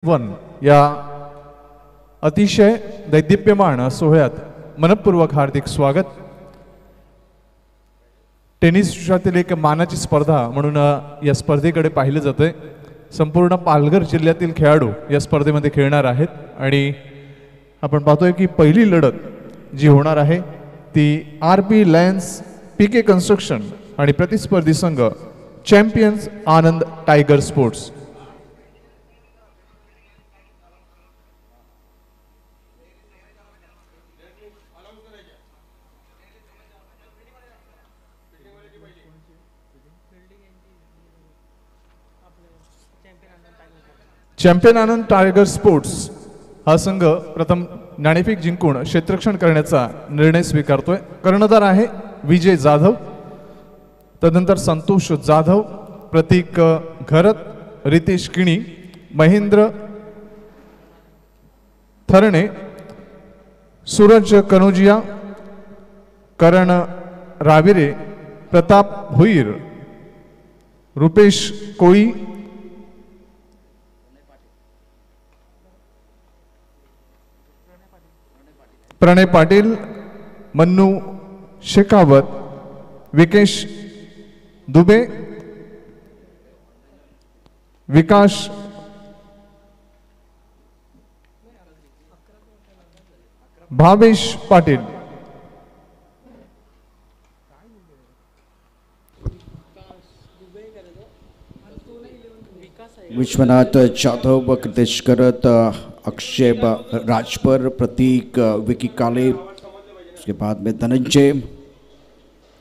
One या अतिशय दैदिप्यमान सोहळ्यात मनपूर्वक हार्दिक स्वागत। टेनिस विश्वातील एक मानाची स्पर्धा म्हणून या स्पर्धेकडे पाहिले जाते। संपूर्ण पालघर जिल्ह्यातील खेळाडू या स्पर्धेमध्ये खेळणार आहेत आणि आपण पाहतोय की पहिली लढत जी होणार आहे ती आरपी लायन्स पीके कन्स्ट्रक्शन आणि प्रतिस्पर्धी संघ चॅम्पियन्स आनंद tiger sports. Champion Anand tiger sports हा संघ प्रथम नाणेफेक जिंकून क्षेत्ररक्षण करण्याचा निर्णय स्वीकारतोय। कर्णधार आहे विजय जाधव, तदनंतर संतोष जाधव, प्रतीक घरत, रितेश किणी, महेंद्र थरणे, सूरज कनोजिया, करण राविरे, प्रताप भोईर, रुपेश कोळी, प्रणय पाटील, मन्नू शेखावत, विकेश दुबे, विकास भावेश पाटील। विश्वनाथ जाधव, कृतेश करत, अक्षय राजपर, प्रतीक, विकी काले, उसके बाद में धनंजय,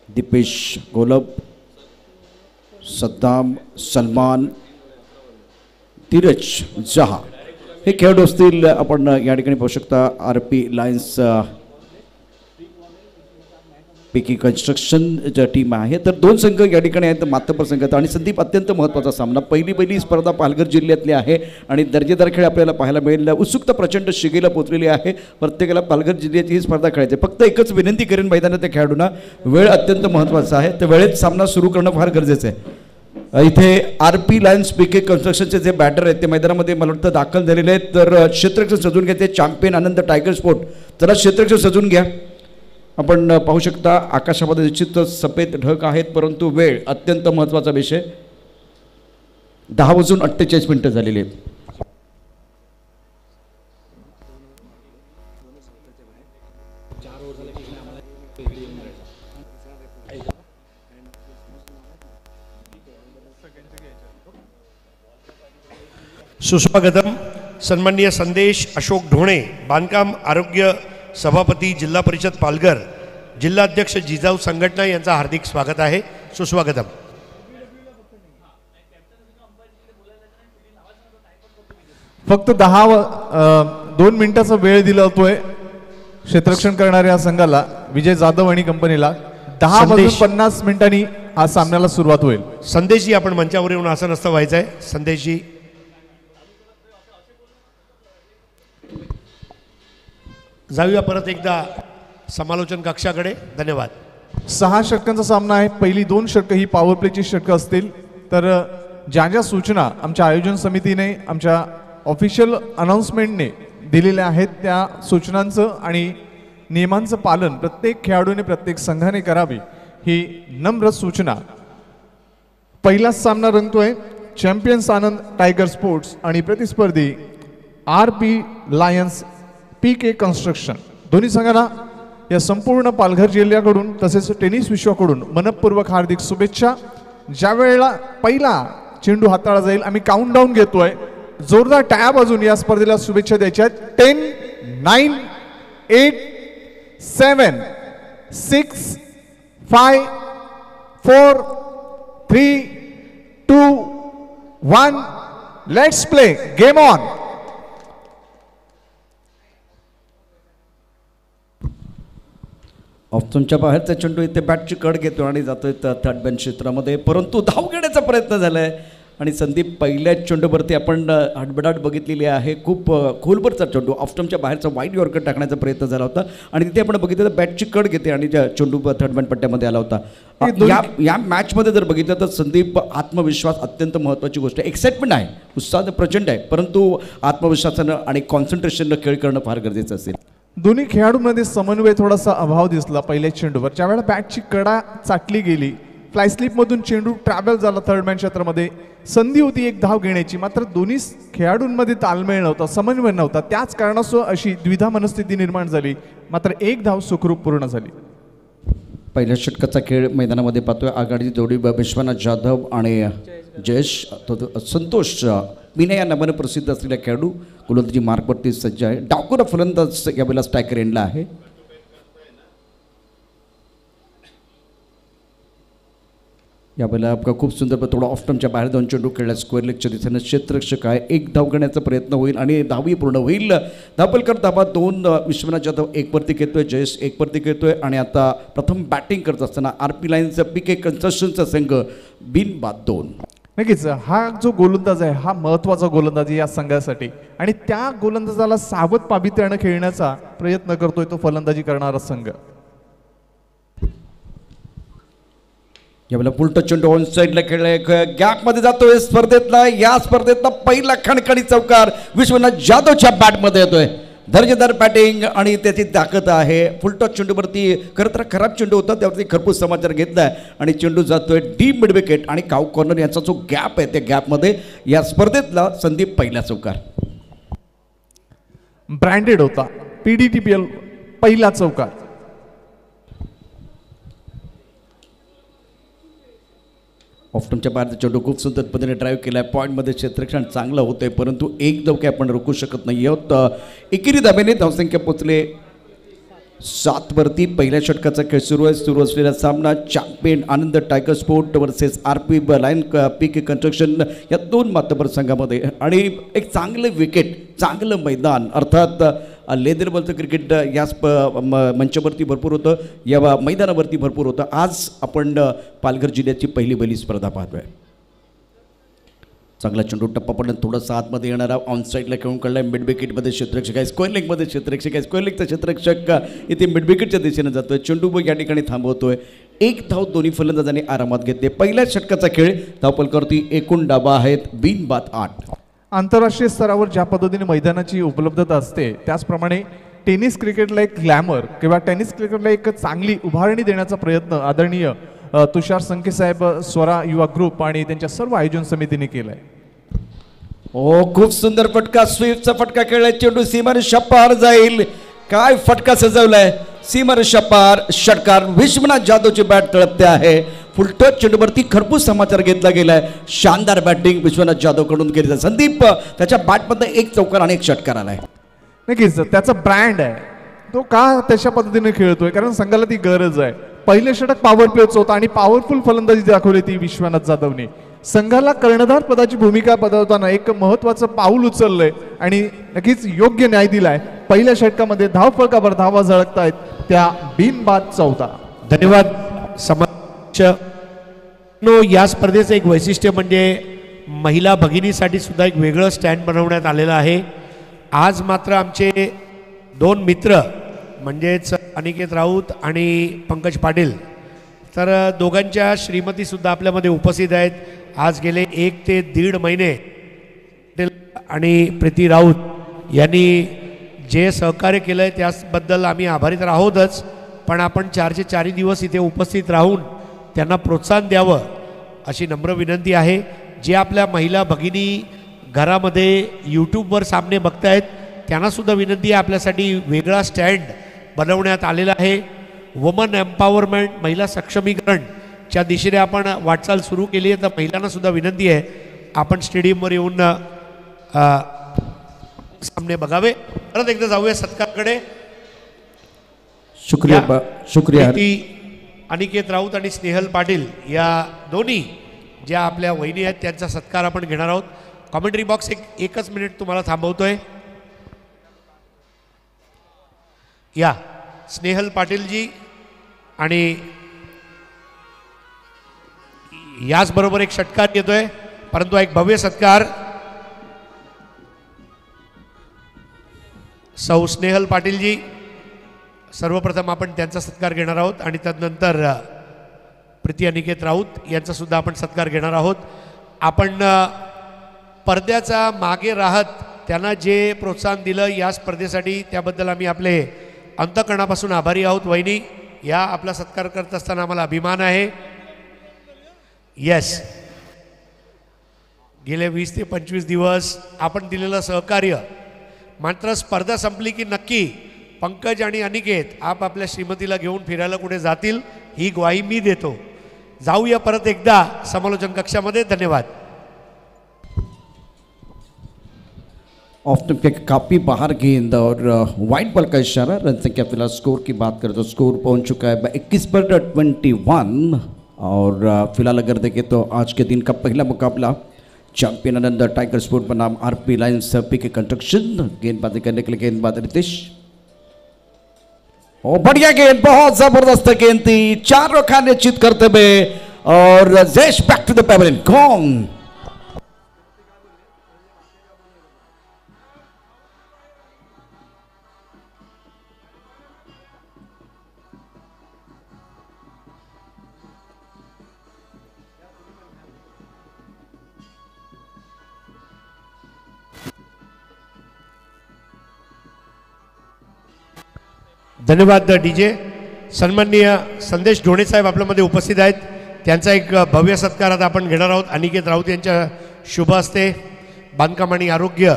दीपेश गोलब, सद्दाम, सलमान, धीरज जहा हे खेळाडू असतील। आपण या ठिकाणी पाहू शकता आरपी लायन्स पीके कन्स्ट्रक्शन टीम आहे। तर दोन संघ या ठिकाणी आहेत मातबर संघात आणि संदीप अत्यंत महत्त्वाचा सामना। पहिली स्पर्धा पालघर जिल्ह्यातली आहे आणि दर्जेदार खेळ आपल्याला पाहायला मिळेल। उत्सुकता प्रचंड शिगेला पोहोचलेली आहे, प्रत्येकाला पालघर जिल्ह्याची ही स्पर्धा खेळायची। फक्त एकच विनंती करेन मैदानात खेळाडूंना, वेळ अत्यंत महत्त्वाचा आहे, तर वेळेत सामना सुरू करणं फार गरजेचं आहे। इथे आरपी लायन्स पीके कन्स्ट्रक्शनचे जे बॅटर आहेत ते मैदानामध्ये मला वाटतं दाखल झालेले आहेत। तर क्षेत्ररक्षण सजून घ्या, ते चॅम्पियन आनंद टायगर स्पोर्ट, त्याला क्षेत्ररक्षण सजून घ्या। आपण पाहू शकता आकाशामध्ये निश्चितच सफेद ढग आहेत, परंतु वेळ अत्यंत महत्त्वाचा विषय। 10:48 झालेली आहेत। सुस्वागतम सन्माननीय संदेश अशोक ढोणे, बांधकाम आरोग्य सभापती जिल्हा परिषद पालघर, जिल्हाध्यक्ष जिजाऊ संघटना यांचा हार्दिक स्वागत आहे। सुस्वागतम। फक्त 2 मिनिटाचा वेळ दिला होतोय क्षेत्ररक्षण करणाऱ्या संघाला, विजय जाधव आणि कंपनीला। 10:50 हा सामन्याला सुरुवात होईल। संदेशजी आपण मंचावर येऊन असं नसतं व्हायचं आहे। संदेशजी जाऊया परत एकदा समालोचन कक्षाकडे। धन्यवाद। 6 षटकांचा सामना आहे। पहिली 2 षटकं ही पॉवर प्लेची षटकं असतील। तर ज्या सूचना आमच्या आयोजन समितीने आमच्या ऑफिशियल अनाउन्समेंटने दिलेल्या आहेत त्या सूचनांचं आणि नियमांचं पालन प्रत्येक खेळाडूने प्रत्येक संघाने करावी ही नम्र सूचना। पहिलाच सामना रंगतोय चॅम्पियन्स आनंद टायगर स्पोर्ट्स आणि प्रतिस्पर्धी आरपी लायन्स पीके कन्स्ट्रक्शन। दोन्ही संघांना या संपूर्ण पालघर जिल्ह्याकडून तसेच टेनिस विश्वाकडून मनपूर्वक हार्दिक शुभेच्छा। ज्या वेळेला पहिला चेंडू हाताळला जाईल आम्ही काउंटडाऊन घेतोय, जोरदार टाळ्या वाजवून या स्पर्धेला शुभेच्छा द्यायच्या आहेत। 10, 9, 8, 7, 6, 5, 4, 3, 2, 1, लेट्स प्ले, गेम ऑन। ऑप्शनच्या बाहेरचा चेंडू इथे बॅटची कड घेतो आणि जातोय थर्ड बॅन क्षेत्रामध्ये, परंतु धाव घेण्याचा प्रयत्न झालाय आणि संदीप पहिल्या चेंडूवरती आपण हडबडाट बघितलेली आहे। खूप खोलवरचा चेंडू ऑफस्टमच्या बाहेरचा वाईड यॉर्कर टाकण्याचा प्रयत्न झाला होता आणि तिथे आपण बघितलं तर बॅटची कड घेते आणि चेंडू थर्ड बॅन पट्ट्यामध्ये आला होता। या मॅचमध्ये जर बघितलं तर संदीप, आत्मविश्वास अत्यंत महत्त्वाची गोष्ट आहे. एक्साइटमेंट आहे, उत्साह प्रचंड आहे, परंतु आत्मविश्वासानं आणि कॉन्सन्ट्रेशननं खेळ करणं फार गरजेचं असेल. दोन्ही खेळाडूंमध्ये समन्वय थोडासा अभाव दिसला पहिल्या चेंडूवर. ज्यावेळेला बॅटची कडा चाटली गेली, फ्लाय स्लिपमधून चेंडू ट्रॅव्हल झाला थर्ड मॅन क्षेत्रामध्ये, संधी होती एक धाव घेण्याची, मात्र दोन्ही खेळाडूंमध्ये ताळमेळ नव्हता, समन्वय नव्हता. त्याच कारणास्तव अशी द्विधा मनस्थिती निर्माण झाली, मात्र एक धाव सुखरूप पूर्ण झाली. पहिल्या षटकाचा खेळ मैदानामध्ये पाहतोय. आघाडीची जोडी विश्वनाथ जाधव आणि जयेश संतोष मीना या नावाने प्रसिद्ध असलेला खेळाडू गोलंदाजी मार्कवरती सज्ज आहे. डावखुरा फलंदाज यावेळेला स्ट्रायकर एंडला आहे. यावेळेला खूप सुंदर थोडा ऑफ टर्मच्या बाहेर दोन चेंडू खेळला. स्क्वेअर लेगच्या दिशेनं क्षेत्ररक्षक आहे. एक धाव घेण्याचा प्रयत्न होईल आणि धावही पूर्ण होईल. धापलकर धाबा 2, विश्वनाथ जाधव 1 वरती घेतोय, जयेश 1 वरती घेतोय आणि आता प्रथम बॅटिंग करत असताना RP लाईनचा PK कन्स्ट्रक्शनचा संघ बिनबाद 2. नक्कीच हा जो गोलंदाज आहे हा महत्त्वाचा गोलंदाज आहे या संघासाठी, आणि त्या गोलंदाजाला सावध पावित्र्यानं खेळण्याचा प्रयत्न करतोय तो फलंदाजी करणारा संघ. यावेळेला पुलटा चेंडू ऑन साईडला खेळलाय, गॅपमध्ये जातोय. स्पर्धेतला या स्पर्धेतला पहिला खणखणी चौकार विश्वनाथ जाधवच्या बॅटमध्ये येतोय. दर्जेदार बॅटिंग आणि त्याची ताकद आहे. फुलटॉस चेंडूवरती खरं तर खराब चेंडू होता, त्यावरती खरपूस समाचार घेतलाय आणि चेंडू जातोय डीप मिड विकेट आणि काउ कॉर्नर यांचा जो गॅप आहे त्या गॅपमध्ये या स्पर्धेतला संदीप पहिला चौकार. ब्रँडेड होता, PDTPL पहिला चौकार. ऑफ्टनच्या बाहेरचा चेंडू खूप सुंदर पद्धतीने ड्राईव्ह केला आहे. पॉईंटमध्ये क्षेत्ररक्षण चांगलं होतं आहे, परंतु एक धाव काय आपण रोखू शकत नाही आहोत. एकेरी धाब्याने धावसंख्या पोचले 7 वरती. पहिल्या षटकाचा खेळ सुरू आहे. सुरू असलेला सामना champion Anand tiger sport versus RP lions PK construction या 2 मातबर संघामध्ये, आणि एक चांगलं विकेट, चांगलं मैदान, अर्थात लेदर बॉलचं क्रिकेट या मंचावरती भरपूर होतं, या मैदानावरती भरपूर होतं. आज आपण पालघर जिल्ह्याची पहिली स्पर्धा पाहतोय. चांगला चेंडू टप्पा पडून थोडंसं आतमध्ये येणारा ऑन साईडला खेळून काढला. मिड विकेटमध्ये क्षेत्ररक्षक आहे, स्क्वेअर लेगमध्ये क्षेत्ररक्षक आहे. स्क्वेअर लेगचा क्षेत्ररक्षक इथे मिड विकेटच्या दिशेने जातोय. चेंडू या ठिकाणी थांबवतोय. एक धाव दोन्ही फलंदाजांनी आरामात घेतले. पहिल्या षटकाचा खेळ धावपलकरती एकूण डाबा आहेत बिनबाद 8. आंतरराष्ट्रीय स्तरावर ज्या पद्धतीने मैदानाची उपलब्धता असते, त्याचप्रमाणे टेनिस क्रिकेटला एक ग्लॅमर किंवा टेनिस क्रिकेटला एक चांगली उभारणी देण्याचा प्रयत्न आदरणीय तुषार संके साहेब, स्वरा युवा ग्रुप आणि त्यांच्या सर्व आयोजन समितीने केलाय. खूप सुंदर फटका, स्वीपचा फटका खेळलाय. चेंडू सीमारेषा पार जाईल. काय फटका सजवलाय, सीमारेषा पार. षटकार विश्वनाथ जाधवची बॅट तळपते आहे. फुलटॉस चेंडूवरती खरपूस समाचार घेतला गेलाय. शानदार बॅटिंग विश्वनाथ जाधवकडून केली. संदीप त्याच्या बॅटमध्ये एक चौकार आणि एक षटकार आलाय. नक्कीच त्याचा ब्रँड आहे, तो का तशा पद्धतीने खेळतोय, कारण संघाला ती गरज आहे. पहिले षटक पॉवर प्लेच होता आणि पॉवरफुल फलंदाजी दाखवली ती विश्वनाथ जाधवने. संघाला कर्णधार पदाची भूमिका बजावताना एक महत्वाचं पाऊल उचललंय आणि नक्कीच योग्य न्याय दिलाय. पहिल्या षटकामध्ये धावफलकावर धावा झळकतायत त्या बिनबाद 14. धन्यवाद. या स्पर्धेचं एक वैशिष्ट्य म्हणजे महिला भगिनीसाठी सुद्धा एक वेगळं स्टँड बनवण्यात आलेलं आहे. आज मात्र आमचे 2 मित्र म्हणजेच अनिकेत राऊत आणि पंकज पाटील, तर दोघांच्या श्रीमतीसुद्धा आपल्यामध्ये उपस्थित आहेत. आज गेले 1 ते 1.5 महिने आणि प्रीती राऊत यांनी जे सहकार्य केलं आहे त्याबद्दल आम्ही आभारी तर आहोतच, पण आपण 4चे 4 दिवस इथे उपस्थित राहून त्यांना प्रोत्साहन द्यावं अशी नम्र विनंती आहे. जे आपल्या महिला भगिनी घरामध्ये यूट्यूबवर सामने बघतायत त्यांनासुद्धा विनंती आहे, आपल्यासाठी वेगळा स्टँड बनवण्यात आलेला आहे. वुमन एम्पॉवरमेंट, महिला सक्षमीकरणच्या दिशेने आपण वाटचाल सुरू केली आहे. तर महिलांनासुद्धा विनंती आहे आपण स्टेडियमवर येऊन सामने बघावे. परत एकदा जाऊया सत्कारकडे. शुक्रिया. अनिकेत राऊत आणि स्नेहल पाटील या दोन्ही ज्या आपल्या वहिनी आहेत त्यांचा सत्कार आपण घेणार आहोत. कॉमेंट्री बॉक्स एकच मिनिट तुम्हाला थांबवतोय. या स्नेहल पाटीलजी आणि याचबरोबर एक षटकार येतोय, परंतु एक भव्य सत्कार सौ स्नेहल पाटीलजी. सर्वप्रथम आपण त्यांचा सत्कार घेणार आहोत आणि तदनंतर प्रीती अनिकेत राऊत यांचा सुद्धा आपण सत्कार घेणार आहोत. आपण पडद्याचा मागे राहत त्यांना जे प्रोत्साहन दिलं या स्पर्धेसाठी त्याबद्दल आम्ही आपले अंतःकरणापासून आभारी आहोत. वहिनी, या आपला सत्कार करत असताना आम्हाला अभिमान आहे. येस, गेले 20 ते 25 दिवस आपण दिलेलं सहकार्य, मात्र स्पर्धा संपली की नक्की पंकज आणि अनिकेत आपल्या श्रीमतीला घेऊन फिरायला कुठे जातील ही ग्वाही मी देतो. जाऊया परत एकदा समालोचन कक्षामध्ये. धन्यवाद. ऑफ द के काफ़ी बाहर गेंद और वाइट बॉल का इशारा. रन संख्या फिलहाल स्कोर की बात करें तो स्कोर पहुंच चुका है 21 पर 21. और फिलहाल अगर देखें तो आज के दिन का पहला मुकाबला चैंपियन आनंद टाइगर स्पोर्ट बनाम आरपी लायंस पीके कंस्ट्रक्शन. गेंदबाजी करने के लिए गेंदबाज रितेश. और बढ़िया गेंद, बहुत जबरदस्त गेंद थी. 4 रन निश्चित करते हुए और जेश बैक टू द पेवेलियन. कौन धन्यवाद डीजे. सन्माननीय संदेश ढोणे साहेब आपल्यामध्ये उपस्थित आहेत. त्यांचा एक भव्य सत्कार आता आपण घेणार आहोत. अनिकेत राऊत यांच्या शुभ हस्ते. बांधकाम आणि आरोग्य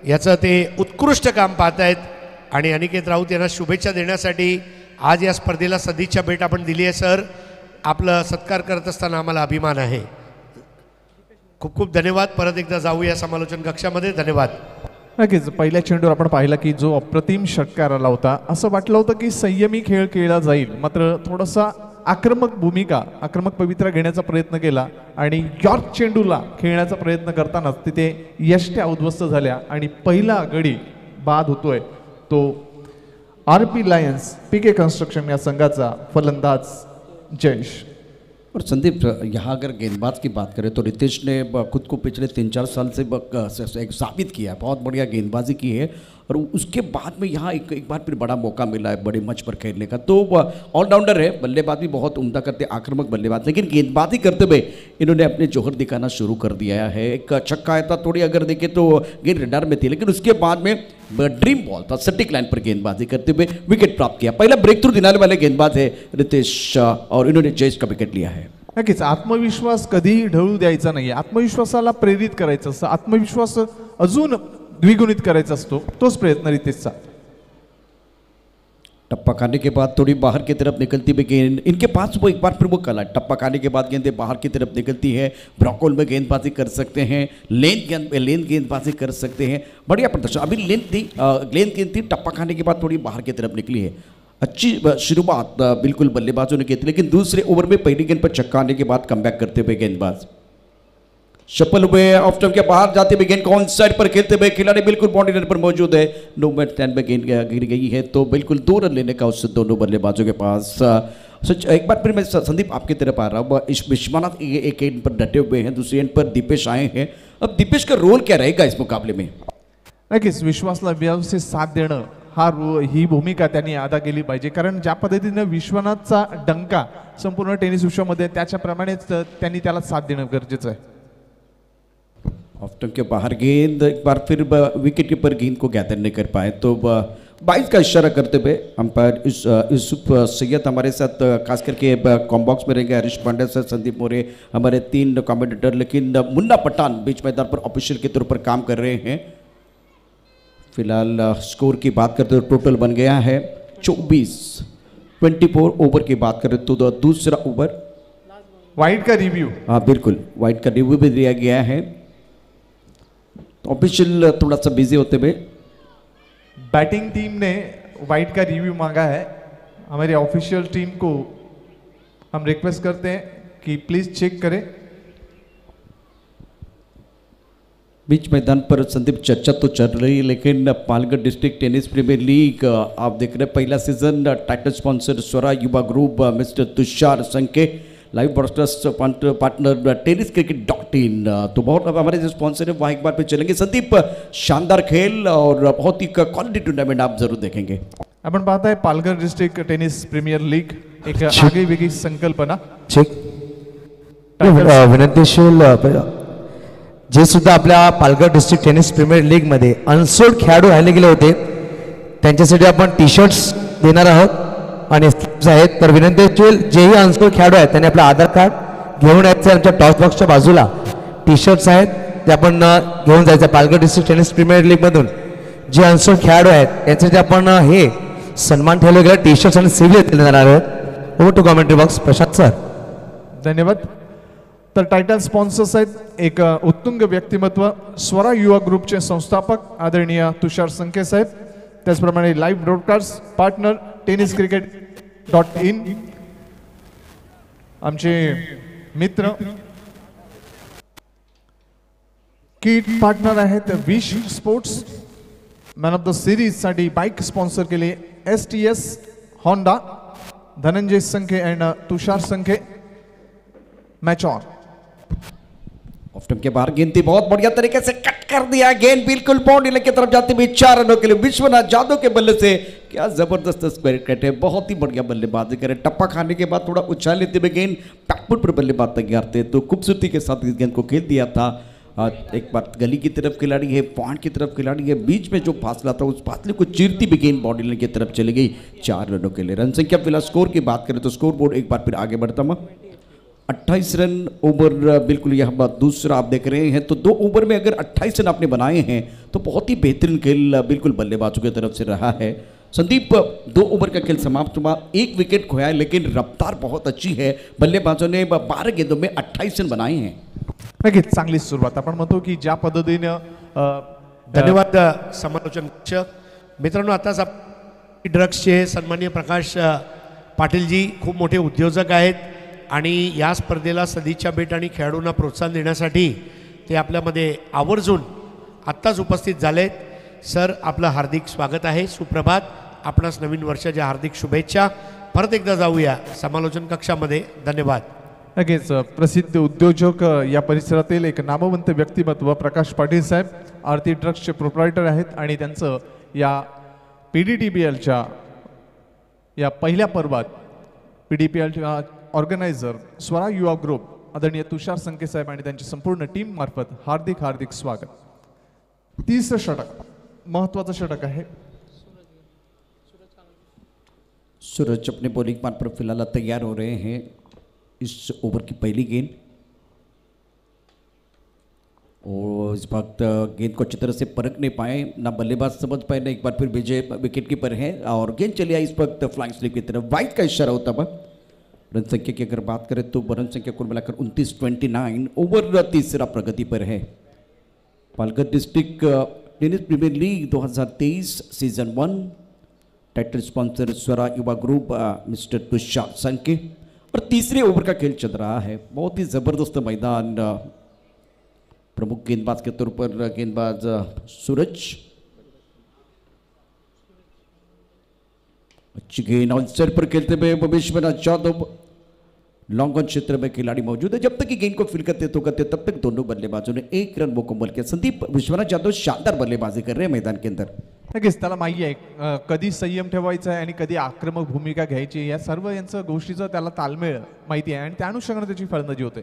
याचं ते उत्कृष्ट काम पाहत आहेत आणि अनिकेत राऊत यांना शुभेच्छा देण्यासाठी आज या स्पर्धेला सदिच्छा भेट आपण दिली आहे. सर, आपलं सत्कार करत असताना आम्हाला अभिमान आहे. खूप खूप धन्यवाद. परत एकदा जाऊया समालोचन कक्षामध्ये. धन्यवाद. नक्कीच पहिल्या चेंडूवर आपण पाहिलं की जो अप्रतिम षटकार आला होता, असं वाटलं होतं की संयमी खेळ खेळला जाईल, मात्र थोडासा आक्रमक भूमिका, आक्रमक पवित्रा घेण्याचा प्रयत्न केला आणि यॉर्क चेंडूला खेळण्याचा प्रयत्न करतानाच तिथे यष्ट्या उद्ध्वस्त झाल्या आणि पहिला गडी बाद होतोय तो आरपी लायन्स पीके कंस्ट्रक्शन या संघाचा फलंदाज जयेश. और संदीप, यहाँ अगर गेंदबाज की बात करें तो रितेश ने खुद को पिछले 3-4 साल से एक साबित किया है. बहुत बढ़िया गेंदबाजी की है और उसके बाद में यहाँ एक बार फिर बड़ा मौका मिला है बड़े मंच पर खेलने का. तो ऑलराउंडर है, बल्लेबाज भी बहुत उम्दा करते, आक्रामक बल्लेबाज, लेकिन गेंदबाजी करते हुए इन्होंने अपने जोहर दिखाना शुरू कर दिया है. एक छक्का आया था, थोड़ी अगर देखें तो गेंद रडार में थी, लेकिन उसके बाद में ड्रीम बॉल था, सटीक लाइन पर गेंदबाजी करते हुए विकेट प्राप्त किया. पहला ब्रेक थ्रू दिलाने वाले गेंदबाज है रितेश और इन्होंने जयेश का विकेट लिया है. नक्कीच आत्मविश्वास कधीही ढळू द्यायचा नाही. आत्मविश्वासाला प्रेरित करायचं असतं, आत्मविश्वास अजून द्विगुणित करायचा असतो, तोच प्रयत्न रितेशचा. टप्पा खाने के बाद थोड़ी बाहर की तरफ निकलती हुई गेंद, इनके पास वो एक बार फिर वो कला, टप्पा खाने के बाद गेंदें बाहर की तरफ निकलती है. ब्रॉकहोल में गेंदबाजी कर सकते हैं, लेन गेंदबाजी कर सकते हैं. बढ़िया प्रदर्शन. अभी लेन गेंद थी, टप्पा खाने के बाद थोड़ी बाहर की तरफ निकली है. अच्छी शुरुआत बिल्कुल बल्लेबाजों ने की थी, लेकिन दूसरे ओवर में पहली गेंद पर छक्का आने के बाद कमबैक करते हुए गेंदबाज सफल हुए. ऑफ स्टंप के बाहर जाते हुए गेंद को ऑन साइड पर खेलते हुए खिलाड़ी बिल्कुल बाउंड्री लाइन पर मौजूद है. नो बैट स्टैंड में गेंद गिर गई है, तो बिल्कुल 2 रन लेने का उससे दोनों बल्लेबाजों के पास. एक बार फिर मैं संदीप आपकी तरफ आ रहा हूँ. इस विश्वनाथ एक एंड पर डटे हुए हैं, दूसरे एंड पर दीपेश आए हैं. अब दीपेश का रोल क्या रहेगा इस मुकाबले में? नक्कीच विश्वासला व्यवस्थित साथ देणं ही भूमिका त्यांनी अदा केली पाहिजे, कारण ज्या पद्धतीने विश्वनाथचा डंका संपूर्ण टेनिस विश्वामध्ये त्याच्याप्रमाणेच त्यांनी त्याला साथ देणं गरजेचं आहे. ऑफ स्टंप के बाहर गेंद, एक बार फिर विकेट कीपर गेंद को गैदर नहीं कर पाए, तो 22 का इशारा करते हुए अंपायर यूसुफ सैयद हमारे साथ खास करके कॉम्बॉक्स में रहेंगे. हरीश पांडे सर, संदीप मोरे हमारे 3 कमेंटेटर, लेकिन मुन्ना पठान बीच मैदान पर ऑफिशियल के तौर पर काम कर रहे हैं. फिलहाल स्कोर की बात करते तो टोटल बन गया है 24 ओवर की बात करें तो दूसरा ओवर वाइड का रिव्यू. हाँ बिल्कुल, वाइड का रिव्यू भी दिया गया है. ऑफिशियल थोड़ा सा बिजी होते हुए बैटिंग टीम ने वाइड का रिव्यू मांगा है. हमारी ऑफिशियल टीम को हम रिक्वेस्ट करते हैं कि प्लीज चेक करें. बीच मैदान पर संदीप चर्चा तो चल रही है, लेकिन Palghar District Tennis Premier League आप देख रहे हैं पहला season. Title sponsor Swara Yuva Group, mister तुषार संके, लाइव ब्रॉडकास्ट पार्टनर tenniscricket.in. तो बहुत अब हमारे जो स्पॉन्सर है वहाँ एक बार पे चलेंगे. संदीप, शानदार खेल और बहुत ही क्वालिटी टूर्नामेंट आप जरूर देखेंगे. आपण पाहताय Palghar District Tennis Premier League एक आगळी वेगळी संकल्पना. चेक विनंतीशील जे सुद्धा आपल्या पालघर डिस्ट्रिक्ट टेनिस प्रीमियर लीगमध्ये अनसोल्ड खेळाडू राहिले गेले होते त्यांच्यासाठी आपण टी शर्ट्स देणार आहोत आणि आहेत. तर विनंतीशील जेही अनसोल्ड खेळाडू आहेत त्यांनी आपलं आधार कार्ड घेऊन यायचं. आमच्या टॉस बॉक्सच्या बाजूला टी शर्ट्स आहेत ते आपण घेऊन जायचं. पालघर डिस्ट्रिक्ट टेनिस प्रीमियर लीगमधून जे अनसोल्ड खेळाडू आहेत त्यांच्यासाठी आपण हे सन्मान ठेवले गेले टी शर्ट्स आणि सिव्हिल देणार आहोत. Over to commentary box Prashant sir. धन्यवाद. तर टायटल स्पॉन्सर्स आहेत एक उत्तुंग व्यक्तिमत्व स्वरा युवा ग्रुपचे संस्थापक आदरणीय तुषार संके साहेब. त्याचप्रमाणे लाईव्ह ब्रॉडकास्ट पार्टनर tenniscricket.in आमचे मित्र. किट पार्टनर आहेत wish sports. Man of the series साठी बाईक स्पॉन्सर केले STS Honda. Dhananjay Sankhe and Tushar Sankhe. Match on. Off टर्म के बाहर गेंद थी, बहुत बढ़िया तरीके से कट कर दिया. गेंद बिल्कुल बाउंड्री की तरफ जाती हुई 4 रनों के लिए विश्वनाथ जाधव के बल्ले से. क्या जबरदस्त स्क्वायर कट है, बहुत ही बढ़िया बल्लेबाजी करे. टप्पा खाने के बाद थोड़ा उछाल लेते हुए गेंद बैकफुट पर बल्लेबाज तैयार थे तो खूबसूरती के साथ इस गेंद को खेल दिया था. एक बार गली की तरफ खिलाड़ी है, पॉइंट की तरफ खिलाड़ी है, बीच में जो फासला था उस फासले को चीरती भी गेंद बॉडी लाइन की तरफ चली गई. 4 रनों के लिए. रन संख्या फिलहाल स्कोर की बात करें तो स्कोर बोर्ड एक बार फिर आगे बढ़ता हुआ 28 रन ओवर. बिल्कुल यहाँ बात दूसरा आप देख रहे हैं तो 2 ओवर में अगर 28 रन आपने बनाए हैं तो बहुत ही बेहतरीन खेल बिल्कुल बल्लेबाजों की तरफ से रहा है. संदीप 2 ओवर का खेल समाप्त हुआ, 1 विकेट खोया है लेकिन रफ्तार बहुत अच्छी है. बल्लेबाजों ने 12 गेंदों में 28 रन बनाए हैं. नक्कीच चांगली सुरुवात. आपण म्हणतो की ज्या पद्धतीने धन्यवाद समालोचन कक्ष. मित्रांनो आताच ड्रग्सचे सन्माननीय प्रकाश पाटीलजी खूप मोठे उद्योजक आहेत आणि या स्पर्धेला सदिच्छा भेट आणि खेळाडूंना प्रोत्साहन देण्यासाठी ते आपल्यामध्ये आवर्जून आत्ताच उपस्थित झालेत. सर आपलं हार्दिक स्वागत आहे. सुप्रभात. आपणास नवीन वर्षाच्या हार्दिक शुभेच्छा. परत एकदा जाऊया समालोचन कक्षामध्ये. धन्यवाद. नक्कीच प्रसिद्ध उद्योजक या परिसरातील एक नामवंत व्यक्तिमत्व प्रकाश पाटील साहेब आरती ड्रग्सचे प्रोप्रायटर आहेत आणि त्यांचं या PDTPLच्या या पहिल्या पर्वात PDPLच्या ऑर्गनायझर स्वरा युवा ग्रुप आदरणीय तुषार संके साहेब आणि त्यांची संपूर्ण टीम मार्फत हार्दिक हार्दिक स्वागत. 30 षटक महत्वाचं षटक आहे. सूरज अपने बॉलिंग पार्ट पर फिलहाल तैयार हो रहे हैं. इस ओवर की पहली गेंद और इस वक्त गेंद को अच्छी तरह से परख नहीं पाए, ना बल्लेबाज समझ पाए, ना एक बार फिर विजय विकेट कीपर है और गेंद चली आई इस वक्त फ्लाइंग स्लिप की तरफ. वाइड का इशारा होता हुआ. रन संख्या की अगर बात करें तो रन संख्या कुल मिलाकर 29 ओवर तीसरा प्रगति पर है. Palghar District Tennis Premier League 2023 season 1 title sponsor Swara Yuva Group mister तुषार संके. और तीसरे ओवर का खेल चल रहा है. बहुत ही ज़बरदस्त मैदान. प्रमुख गेंदबाज के तौर पर गेंदबाज सूरज. अच्छी गेंद और सर पर खेलते हुए विश्वनाथ जाधव. लॉन्ग ऑन क्षेत्र में खिलाड़ी मौजूद है. जब तक कि गेंद को फील करते तब तक दोनों बल्लेबाजों ने 1 रन मुकम्मल किया. संदीप विश्वनाथ जाधव शानदार बल्लेबाजी कर रहे हैं मैदान के अंदर. नक्कीच त्याला माहिती आहे कधी संयम ठेवायचा आहे आणि कधी आक्रमक भूमिका घ्यायची. या सर्व यांचं गोष्टीचं त्याला ताळमेळ माहिती आहे आणि त्या अनुषंगाने त्याची फलंदाजी होते.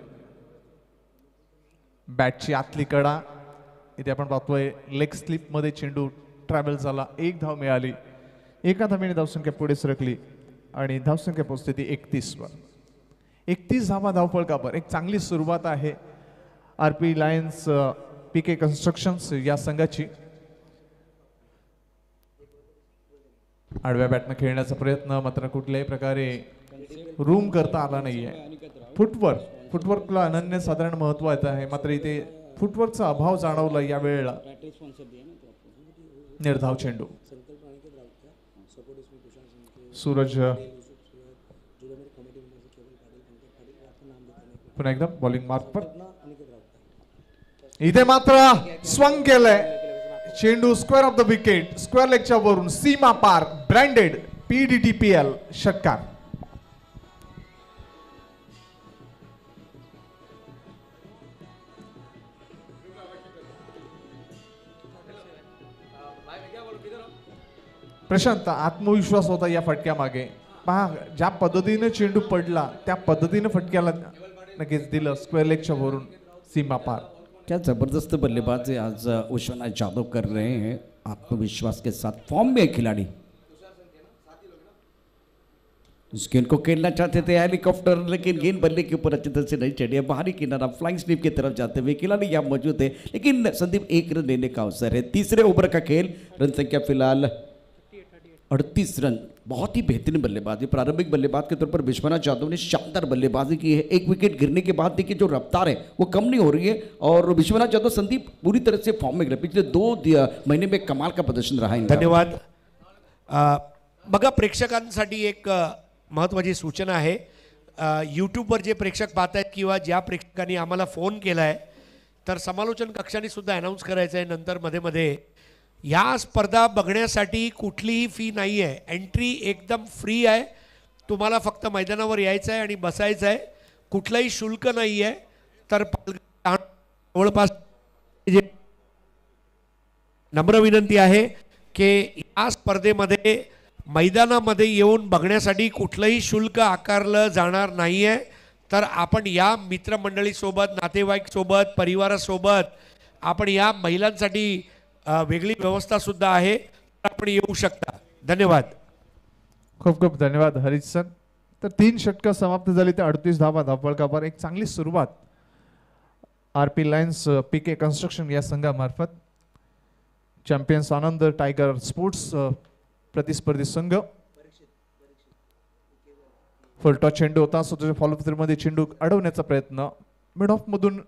बॅटची आतली कडा इथे आपण पाहतोय. लेग स्लिप मध्ये चेंडू ट्रॅव्हल झाला. 1 धाव मिळाली. एका धावेने धावसंख्या पुढे सरकली आणि धावसंख्या पोहोचते ती 31 वर. 31 धावा धावपळ कापर. एक चांगली सुरुवात आहे RP लायन्स PK कन्स्ट्रक्शन्स या संघाची. आडव्या बॅटनं खेळण्याचा प्रयत्न मात्र कुठल्याही प्रकारे रूम करता आला नाहीये. फुटवर्कला अनन्यसाधारण महत्व येत आहे मात्र इथे फुटवर्कचा अभाव जाणवला या वेळेला. निर्धाव चेंडू. सूरज पुन्हा एकदा बॉलिंग मार्क पर. इथे मात्र स्वंग केलंय. चेंडू square off the wicket. Square लेगच्या वरून सीमा पार. ब्रँडेड PDTPL षटकार. प्रशांत, आत्मविश्वास होता या फटक्यामागे. पहा ज्या पद्धतीने चेंडू पडला त्या पद्धतीने फटक्याला नक्कीच दिलं स्क्वेअर लेगच्या वरून सीमा पार. क्या ज़बरदस्त बल्लेबाजी आज विश्वनाथ जाधव कर रहे हैं, आत्मविश्वास के साथ फॉर्म में है खिलाड़ी. इस गेंद को खेलना चाहते थे हेलीकॉप्टर, लेकिन गेंद बल्ले के ऊपर अच्छी तरह से नहीं चढ़ी है. बाहरी किनारा फ्लाइंग स्लिप की तरफ जाते हुए खिलाड़ी यहाँ मौजूद है, लेकिन संदीप 1 रन लेने का अवसर है. तीसरे ओवर का खेल, रन संख्या फिलहाल 38 रन. बहुत ही बेहतरीन बल्लेबाजी, प्रारंभिक बल्लेबाज के तौर पर विश्वनाथ जाधव ने शानदार बल्लेबाजी की है. एक विकेट गिरने के बाद देखिए जो रफ्तार है वो कम नहीं हो रही है, और विश्वनाथ जाधव संदीप पूरी तरह से फॉर्म में गिरे. पिछले 2 महीने में कमाल का प्रदर्शन रहा है. धन्यवाद. बघा, प्रेक्षकांसाठी एक महत्त्वाची सूचना आहे. यूट्यूबवर जे प्रेक्षक पाहत आहेत किंवा ज्या प्रेक्षकांनी आम्हाला फोन केला आहे, तर समालोचन कक्षाने सुद्धा अनाऊन्स करायचं आहे नंतर मध्ये मध्ये. ह्या स्पर्धा बघण्यासाठी कुठलीही फी नाही आहे, एंट्री एकदम फ्री आहे. तुम्हाला फक्त मैदानावर यायचं आहे आणि बसायचं आहे, कुठलंही शुल्क नाही आहे. तर जवळपास नम्र विनंती आहे की या स्पर्धेमध्ये मैदानामध्ये येऊन बघण्यासाठी कुठलंही शुल्क आकारलं जाणार नाही आहे. तर आपण या मित्रमंडळीसोबत, नातेवाईकसोबत, परिवारासोबत आपण या महिलांसाठी वेगळी व्यवस्थासुद्धा आहे, आपण येऊ शकता. धन्यवाद. खूप खूप धन्यवाद हरीश सर. तर 3 षटकं समाप्त झाली तर 38 धावा धावफलकावर. एक चांगली सुरुवात RP लायन्स PK कन्स्ट्रक्शन या संघामार्फत. चॅम्पियन्स आनंद टायगर स्पोर्ट्स प्रतिस्पर्धी संघ. फुलटॉस चेंडू होता, स्वतःच्या फॉलोअप थ्रीमध्ये चेंडू अडवण्याचा प्रयत्न. मिड ऑफ मधून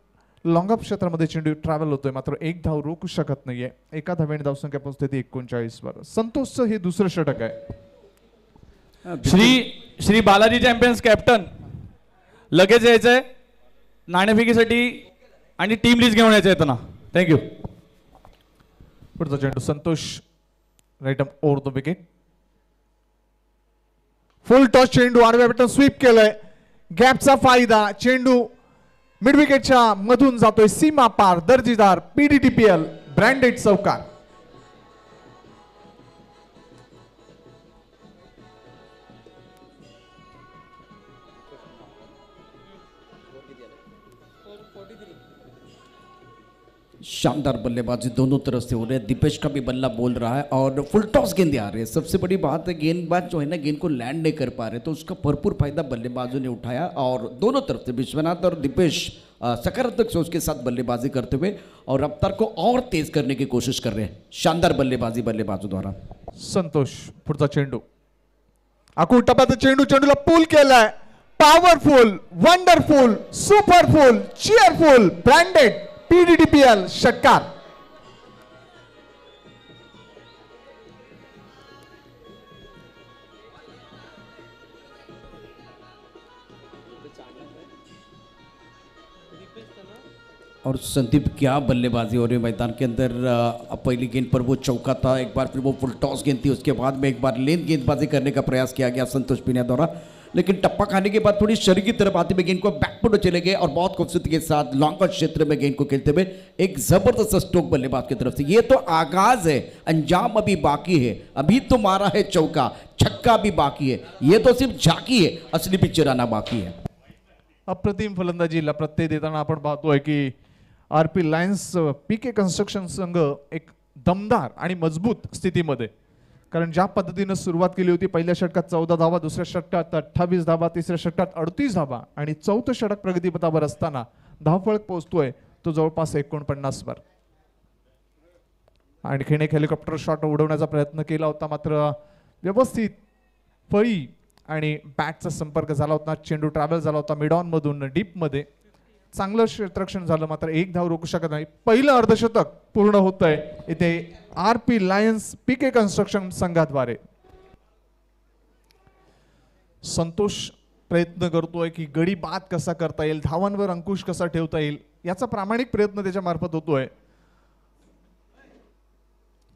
लॉंग ऑफ क्षेत्रामध्ये चेंडू ट्रॅव्हल होतोय, मात्र 1 धाव रोखू शकत नाहीये. एका धावेने धावसंख्या पोहोचते 39 वर. संतोषचं हे दुसरं षटक आहे. श्री बालाजी चॅम्पियन्स कॅप्टन लगेच यायचंय नाणेफेकीसाठी आणि टीम लिस्ट घेऊन यायचं येतं ना. थँक्यू. पुढचा चेंडू Santosh right up over the wicket. Full toss चेंडू आडव्या बॅटन स्वीप केलंय. गॅपचा फायदा, चेंडू मिड विकेटच्या मधून जातोय सीमा पार. दर्जेदार PDTPL ब्रँडेड चौकार. शानदार बल्लेबाजी दोनों तरफ से हो रही है. दीपेश का भी बल्ला बोल रहा है और फुल टॉस गेंदें आ रही है. सबसे बड़ी बात है गेंदबाज जो है ना गेंद को लैंड नहीं कर पा रहे, तो उसका भरपूर फायदा बल्लेबाजों ने उठाया. और दोनों तरफ से विश्वनाथ और दीपेश सकारात्मक सोच के साथ बल्लेबाजी करते हुए और रफ्तार को और तेज करने की कोशिश कर रहे हैं. शानदार बल्लेबाजी बल्लेबाजों द्वारा. संतोष पुढचा चेंडू आखूड टपाचा चेंडू, चेंडूला पूल केलाय. Powerful, wonderful, superful, cheerful branded PDTPL षटकार. और संदीप क्या बल्लेबाजी हो रही है मैदान के अंदर. पहली गेंद पर वो चौका था, एक बार फिर वो फुल टॉस गेंद थी, उसके बाद में एक बार लेन गेंदबाजी करने का प्रयास किया गया संतोष पीनिया द्वारा, लेकिन टप्पा खाने के बाद थोड़ी शरीर की तरफ आते हुए गेंद को बैकफुट चले गए और बहुत खूबसूरती के साथ लॉन्ग क्षेत्र में गेंद को खेलते हुए एक जबरदस्त स्ट्रोक बल्लेबाज की तरफ से. ये तो आगाज है, अंजाम अभी बाकी है. अभी तो मारा है चौका, छक्का भी बाकी है. ये तो सिर्फ झांकी है, असली पिक्चर आना बाकी है. अप्रतिम फलंदाजीला प्रत्यय देताना आपण पाहतोय की RP लायन्स PK कन्स्ट्रक्शन संघ एक दमदार आणि मजबूत स्थितीमध्ये. कारण ज्या पद्धतीने सुरुवात केली होती, पहिल्या षटकात 14 धावा, दुसऱ्या षटकात 28 धावा, तिसऱ्या षटकात 38 धावा आणि चौथं षटक प्रगतीपथावर असताना धावफलक पोहोचतोय तो जवळपास 49 वर. आणखीन एक हेलिकॉप्टर शॉट उडवण्याचा प्रयत्न केला होता, मात्र व्यवस्थित फळी आणि बॅटचा संपर्क झाला होता. चेंडू ट्रॅव्हल झाला होता मिड ऑन मधून डीप मध्ये. चांगलं क्षेत्ररक्षण झालं, मात्र 1 धाव रोखू शकत नाही. पहिलं अर्धशतक पूर्ण होतंय इथे RP लायन्स PK कन्स्ट्रक्शन संघाद्वारे. संतोष प्रयत्न करतोय की गडी बाद कसा करता येईल, धावांवर अंकुश कसा ठेवता येईल, याचा प्रामाणिक प्रयत्न त्याच्या मार्फत होतोय.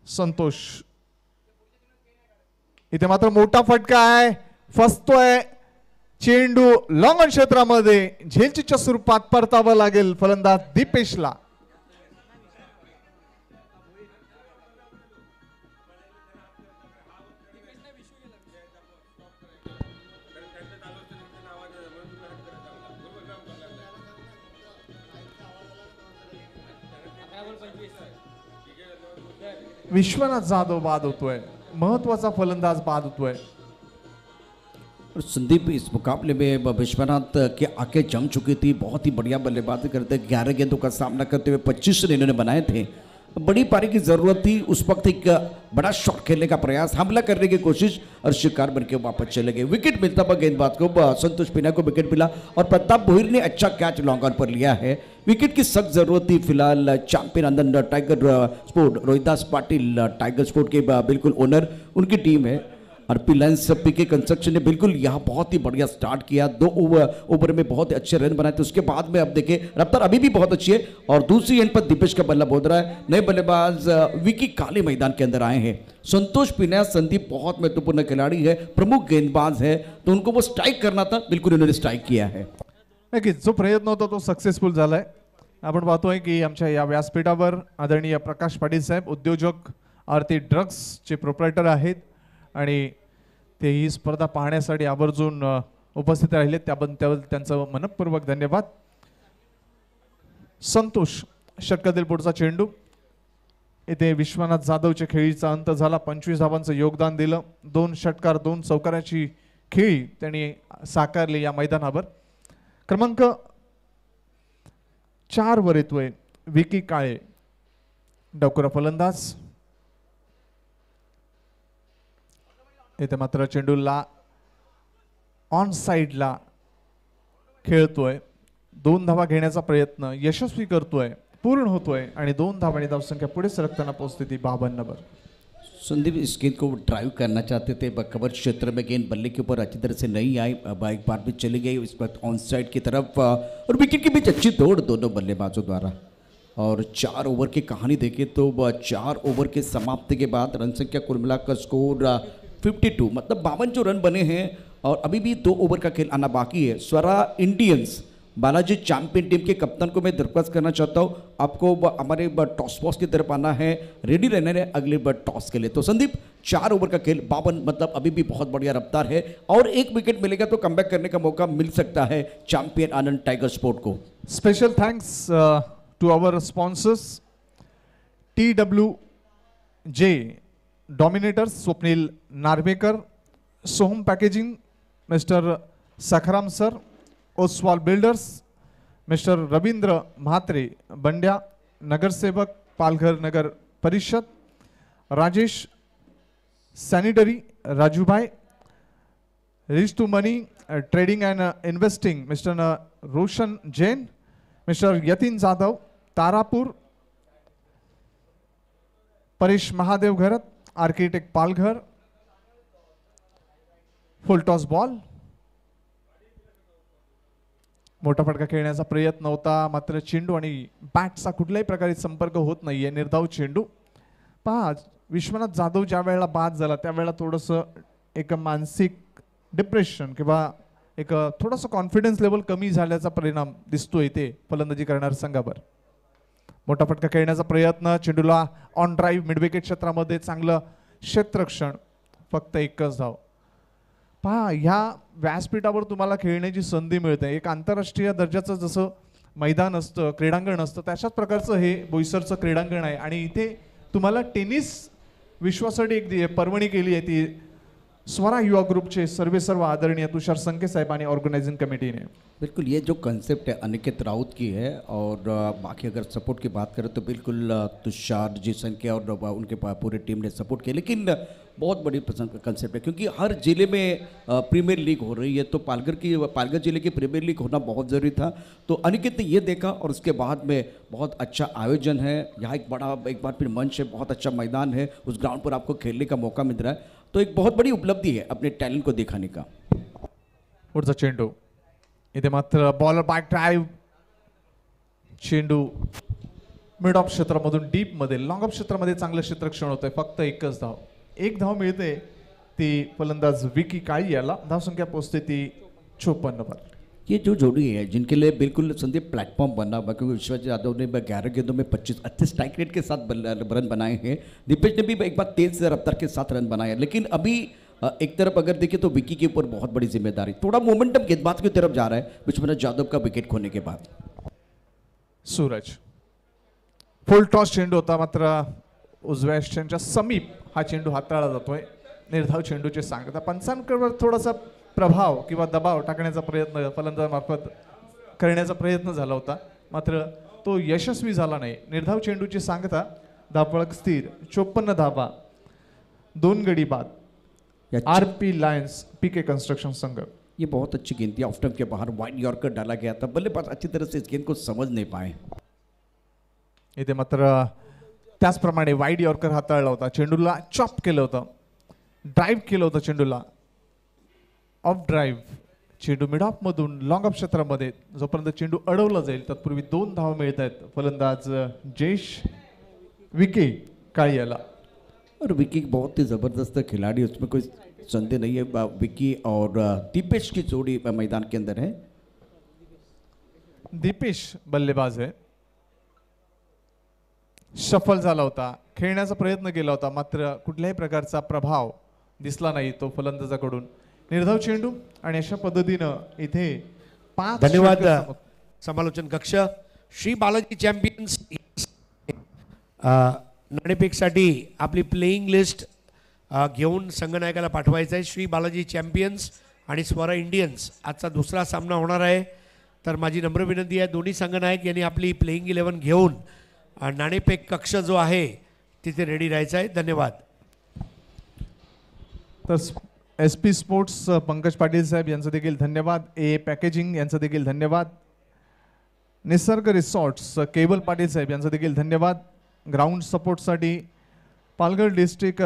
संतोष इथे मात्र मोठा फटका आहे, फसतोय चेंडू. लॉंग क्षेत्रामध्ये झेलचीच्या स्वरूपात परतावं लागेल फलंदाज दीपेशला. विश्वनाथ जाधव बाद होतोय, महत्वाचा फलंदाज बाद होतोय. और संदीप इस मुकाबले में विश्वनाथ के आके जम चुकी थी, बहुत ही बढ़िया बल्लेबाजी करते, 11 गेंदों का सामना करते हुए 25 रन इन्होंने बनाए थे. बड़ी पारी की जरूरत थी उस वक्त, एक बड़ा शॉट खेलने का प्रयास, हमला करने की कोशिश और शिकार बन के वापस चले गए. विकेट मिलता हुआ गेंदबाज को, संतोष पीना को विकेट मिला और प्रताप भोईर ने अच्छा कैच लॉन्ग ऑन पर लिया है. विकेट की सख्त जरूरत थी. फिलहाल champion Anand tiger sport, Rohidas Patil tiger sport के बिल्कुल ओनर, उनकी टीम है. और रिलायंस पीके कंस्ट्रक्शन ने बिल्कुल यहाँ बहुत ही बढ़िया स्टार्ट किया. 2 ओवर में बहुत अच्छे रन बनाए थे. उसके बाद में अब देखिए रफ्तार अभी भी बहुत अच्छी है. और दूसरी एंड पर दीपेश का बल्ला बोल रहा है. नए बल्लेबाज विकी काले मैदान के अंदर आए हैं. संतोष पीना, संदीप बहुत महत्वपूर्ण खिलाड़ी है, प्रमुख गेंदबाज है, तो उनको वो स्ट्राइक करना था, बिल्कुल उन्होंने स्ट्राइक किया है. नक्कीच जो प्रयत्न होता तो सक्सेसफुल झालाय. आपण पाहतोय की आमच्या या व्यासपीठावर आदरणीय प्रकाश पाटील साहेब, उद्योजक, आरती ड्रग्सचे प्रोप्रायटर आहेत आणि ते ही स्पर्धा पाहण्यासाठी आवर्जून उपस्थित राहिले, त्याबद्दल त्यांचं मनपूर्वक धन्यवाद. संतोष षटकातील पुढचा चेंडू. इथे विश्वनाथ जाधवच्या खेळीचा अंत झाला. 25 धावांचं योगदान दिलं. 2 षटकार 2 चौकाराची खेळी त्यांनी साकारली या मैदानावर. क्रमांक 4 वर येतोय विकी काळे, डावखुरा फलंदाज. इथे मात्र चेंडूला ऑन साइडला खेळतोय. 2 धावा घेण्याचा प्रयत्न यशस्वी करतोय, पूर्ण होतोय आणि 2 धावांनी धावसंख्या पुढे सरकताना पोहोचते ती 52 वर. संदीप इस गेंद को ड्राइव करना चाहते थे, कवर क्षेत्र में गेंद बल्ले के ऊपर अच्छी तरह से नहीं आई, एक बार भी चली गई इस वक्त ऑन साइड की तरफ. और विकेट के बीच अच्छी दौड़ दोनों बल्लेबाजों द्वारा. और 4 ओवर की कहानी देखें तो 4 ओवर के समाप्ति के बाद रन संख्या कुल मिलाकर स्कोर 52, मतलब 52 जो रन बने हैं. और अभी भी 2 ओवर का खेल आना बाकी है. Swara Indians Balaji champion team के कप्तान को मैं दरख्वास्त करना चाहता हूँ, आपको हमारे टॉस बॉक्स की तरफ आना है, रेडी रहना है अगले टॉस के लिए. तो संदीप 4 ओवर का खेल 52, मतलब अभी भी बहुत बढ़िया रफ्तार है. और 1 विकेट मिलेगा तो कमबैक करने का मौका मिल सकता है चैंपियन आनंद टाइगर स्पोर्ट को. Special thanks to our sponsors TWJ dominators, Swapnil Narvekar, Soham packaging, mister Sakharam sir, Oswal builders, mister Ravindra Mhatre Bandya, नगरसेवक Palghar Nagar Parishad, Rajesh sanitary Rajubhai, rich to money trading and investing mister Roshan Jain, mister Yatin Jadhav Tarapur, Paresh Mahadev Gharat architect Palghar. Full toss ball. मोठा फटका खेळण्याचा प्रयत्न होता, मात्र चेंडू आणि बॅटचा कुठल्याही प्रकारे संपर्क होत नाहीये. निर्धाव चेंडू. पहा विश्वनाथ जाधव ज्या वेळेला बाद झाला त्यावेळेला थोडंसं एक मानसिक डिप्रेशन किंवा एक थोडंसं कॉन्फिडन्स लेवल कमी झाल्याचा परिणाम दिसतोय ते फलंदाजी करणाऱ्या संघावर. मोठा फटका खेळण्याचा प्रयत्न, चेंडूला ऑन ड्राईव्ह मिडविकेट क्षेत्रामध्ये चांगलं क्षेत्ररक्षण, फक्त 1च धाव. पहा ह्या व्यासपीठावर तुम्हाला खेळण्याची संधी मिळते. एक आंतरराष्ट्रीय दर्जाचं जसं मैदान असतं, क्रीडांगण असतं, तशाच प्रकारचं हे बोईसरचं क्रीडांगण आहे. आणि इथे तुम्हाला टेनिस विश्वासाठी एक पर्वणी केली आहे ती स्वरा युवा ग्रुपचे सर्व आदरणीय तुषार संके साहेब आणि ऑर्गेनाइजिंग कमेटी ने. बिल्कुल ये जो कंसेप्ट है अनिकेत राउत की है. और बाकी अगर सपोर्ट की बात करें तो बिल्कुल तुषार जी संके और उनके पूरे टीम ने सपोर्ट किया. लेकिन बहुत बड़ी कंसेप्ट है क्योंकि हर जिले में प्रीमियर लीग हो रही है, तो पालघर जिले की प्रीमियर लीग होना बहुत ज़रूरी था. तो अनिकेत ने ये देखा और उसके बाद में बहुत अच्छा आयोजन है यहाँ, एक बार फिर मंच है, बहुत अच्छा मैदान है, उस ग्राउंड पर आपको खेलने का मौका मिल रहा है. तो एक बहुत बड़ी उपलब्धि है अपने टैलेंट को दिखाने का. पुढचा चेंडू. इथे मात्र बॉलर बॅक ड्राईव्ह, चेंडू मिड ऑफ क्षेत्रामधून डीप मध्ये, लॉंग ऑफ क्षेत्रामध्ये चांगलं क्षेत्ररक्षण होतंय. फक्त 1च धाव. 1 धाव मिळते ती फलंदाज विकी काळी याला. धावसंख्या पोहोचते ती 54 वर. ये जो जोड़ी है जिनके लिए बिल्कुल संदीप प्लेटफॉर्म बना हुआ, क्योंकि विश्वनाथ यादव ने 11 गेंदों में 25 अच्छे स्ट्राइक रेट के साथ रन बनाए हैं. दीपेश ने भी एक बार तेज रफ्तार के साथ रन बनाए हैं. लेकिन अभी एक तरफ अगर देखें तो विकी के ऊपर बहुत बड़ी जिम्मेदारी, थोड़ा मोमेंटम गेंदबाज की तरफ जा रहा है विश्वनाथ यादव का विकेट खोने के बाद. सूरज फुल टॉस चेंडू होता, मात्र उजव्या यष्ट्यांच्या समीप हा चेंडू हाताळला जातोय. निर्धाव चेंडूची सांगता. पंचांकडे थोडासा प्रभाव किंवा दबाव टाकण्याचा प्रयत्न फलंदाजामार्फत करण्याचा प्रयत्न झाला होता, मात्र तो यशस्वी झाला नाही. निर्धाव चेंडूची सांगता. धावफलक स्थिर 54 धावा, 2 गडी बाद. आरपी लायंस पीके कंस्ट्रक्शन संघ. ये बहुत अच्छी गेंद थी, ऑफ स्टंप के बाहर वाइड यॉर्कर डाला गया था, बल्लेबाज अच्छी तरह से इस गेंद को समझ नहीं पाए. इथे मात्र त्याचप्रमाणे वाईड यॉर्कर हाताळला होता, चेंडूला चॉप केलं होतं, ड्राईव्ह केलं होतं चेंडूला. ऑफ ड्राईव्ह चेंडू मिड ऑफ मधून लॉंग ऑफ क्षेत्रामध्ये जोपर्यंत चेंडू अडवला जाईल तत्पूर्वी 2 धावा मिळत आहेत फलंदाज जयेश विके काळियाला. और विकी बहुत ही ज़बरदस्त खिलाड़ी, उसमें कोई संदेह नहीं है. विकी और दीपेश की जोड़ी मैदान के अंदर है. दीपेश बल्लेबाज आहे. सफल झाला होता, खेळण्याचा प्रयत्न केला होता, मात्र कुठल्याही प्रकारचा प्रभाव दिसला नाही तो फलंदाजाकडून. निर्धाव चेंडू आणि अशा पद्धतीनं इथे 5 धन्यवाद षटकं समालोचन कक्ष. श्री बालाजी चॅम्पियन्स नाणेफेकसाठी आपली प्लेइंग लिस्ट घेऊन संघनायकाला पाठवायचं आहे. श्री बालाजी चॅम्पियन्स आणि स्वरा इंडियन्स आजचा दुसरा सामना होणार आहे. तर माझी नम्र विनंती आहे, दोन्ही संघनायक यांनी आपली प्लेइंग 11 घेऊन नाणेफेक कक्ष जो आहे तिथे रेडी राहायचं आहे. धन्यवाद. तर SP स्पोर्ट्स पंकज पाटील साहेब यांचं देखील धन्यवाद. ए पॅकेजिंग यांचं देखील धन्यवाद. निसर्ग रिसॉर्ट्स केबल पाटील साहेब यांचं देखील धन्यवाद. ग्राउंड सपोर्टसाठी Palghar district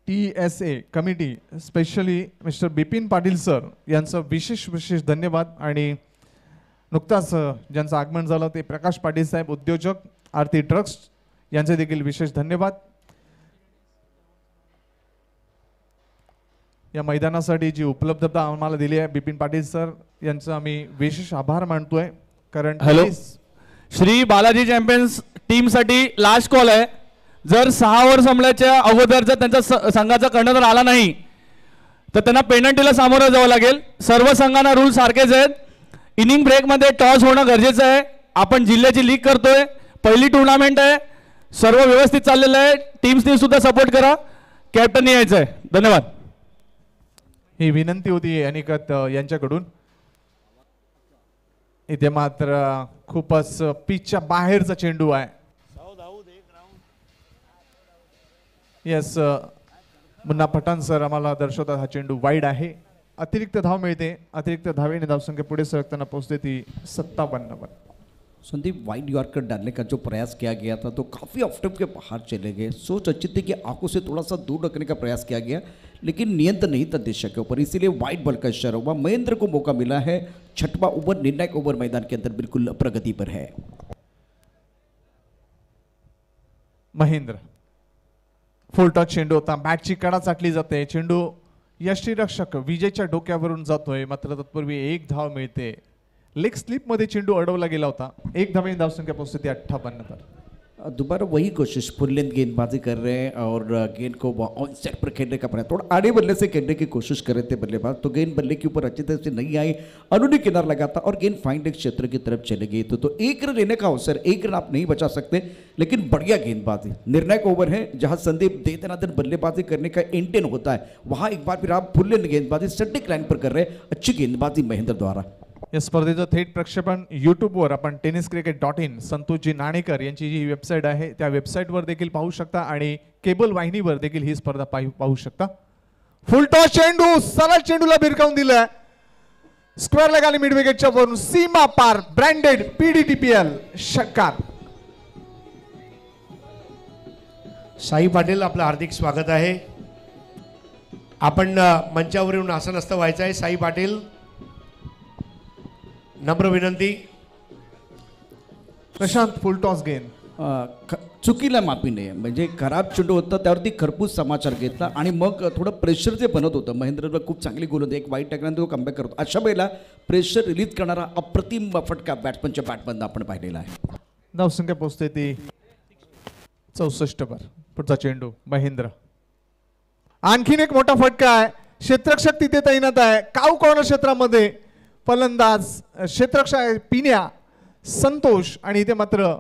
TSA committee specially mister Bipin Patil sir यांचं विशेष धन्यवाद. आणि नुकताच ज्यांचं आगमन झालं ते प्रकाश पाटील साहेब उद्योजक आरती ट्रक्स यांचे देखील विशेष धन्यवाद. या मैदानासाठी जी उपलब्धता आम्हाला दिली आहे बिपिन पाटील सर यांचा आम्ही विशेष आभार मानतोय. कारण हॅलो, श्री बालाजी चॅम्पियन्स टीमसाठी लास्ट कॉल आहे. जर 6 ओव्हर संपल्याच्या अगोदर जर त्यांचा संघाचा कर्णधार आला नाही तर त्यांना पेनल्टीला सामोरं जावं लागेल. सर्व संघांना रूल सारखेच आहेत. इनिंग ब्रेकमध्ये टॉस होणं गरजेचं आहे. आपण जिल्ह्याची लीग करतोय, पहिली टुर्नामेंट आहे, सर्व व्यवस्थित चाललेलं आहे. टीम्सनी सुद्धा सपोर्ट करा. कॅप्टननी यायचं आहे. धन्यवाद. ही विनंती होती अनिकेत यांच्याकडून. इथे मात्र खूपच पिचच्या बाहेरचा चेंडू आहे. येस, मुन्ना पठाण सर आम्हाला दर्शवतात हा चेंडू वाईड आहे. अतिरिक्त धाव मिळते. अतिरिक्त धावेने धावसंख्या पुढे सरकताना पोहोचते ती 57 वर. संदीप, वाइड यॉर्कर डालने का जो प्रयास किया गया था तो काफ़ी ऑफ स्टंप के बाहर चले गए. सोच अच्छी थी कि आंखों से थोड़ा सा दूर रखने का प्रयास किया गया, लेकिन नियंत्रण नहीं था दर्शक के ऊपर, इसीलिए वाइड बॉल का इशारा हुआ. महेंद्र को मौका मिला है. 6वां ओवर निर्णायक ओवर मैदान के अंदर बिल्कुल प्रगति पर है. महेंद्र फुल टच चेंडू होता, बॅटची कडा चाटली जाते. चेंडू यष्टीरक्षक विजयच्या डोक्यावरून जातोय, मात्र तत्पूर्वी 1 धाव मिळते. लेग स्लिप मध्ये चेंडू अडवला गेला होता. 1 धावेने धावसंख्या पोहोचते ती 58 पर. दोबारा वही कोशिश, फुल लेंथ गेंदबाजी कर रहे हैं और गेंद को ऑन सेट पर खेलने का प्रयास, थोड़ा आड़े बल्ले से खेलने की कोशिश कर रहे थे बल्लेबाज, तो गेंद बल्ले के ऊपर अच्छी तरह से नहीं आई. अनुनी किनार लगा था और गेंद फाइन लेग क्षेत्र की तरफ चले गई. तो 1 रन लेने का अवसर, 1 रन आप नहीं बचा सकते, लेकिन बढ़िया गेंदबाजी. निर्णायक ओवर है जहां संदीप दे दनादन बल्लेबाजी करने का इंटेंट होता है, वहां एक बार फिर आप फुल लेंथ गेंदबाजी सटीक लाइन पर कर रहे हैं. अच्छी गेंदबाजी महेंद्र द्वारा. या स्पर्धेचं थेट प्रक्षेपण यूट्यूबवर आपण tenniscricket.in संतोषजी नाणेकर यांची जी वेबसाईट आहे त्या वेबसाईटवर देखील पाहू शकता आणि केबल वाहिनीवर देखील ही स्पर्धा पाहू शकता. फुल टॉस चेंडू सरळ चेंडूला भिरकावून दिलाय. स्क्वेअर लेग आणि मिड विकेटच्या वरून सीमा पार ब्रँडेड PDTPL षटकार. साई पाटील, आपलं हार्दिक स्वागत आहे. आपण मंचावर येऊन आसनस्थ व्हायचं आहे. साई पाटील, नम्र विनंती. प्रशांत फुल टॉस गेंद चुकीला माफी नाही, म्हणजे खराब चेंडू होता त्यावरती खरपूस समाचार घेतला आणि मग थोडं प्रेशर जे बनत होतं. महेंद्रला खूप चांगली गोल होते, एक वाईट टाकल्यानंतर तो कमबॅक करतो. अशा वेळेला प्रेशर रिलीज करणारा अप्रतिम फटका बॅट्समनच्या बॅटमधनं आपण पाहिलेला आहे. धावसंख्या पोहोचते ती 64 वर. पुढचा चेंडू महेंद्र. आणखीन एक मोठा फटका आहे. क्षेत्ररक्षक तिथे तैनात आहे. काऊ कॉर्नर क्षेत्रामध्ये फलंदाज क्षेत्ररक्षक पिन्या संतोष आणि इथे मात्र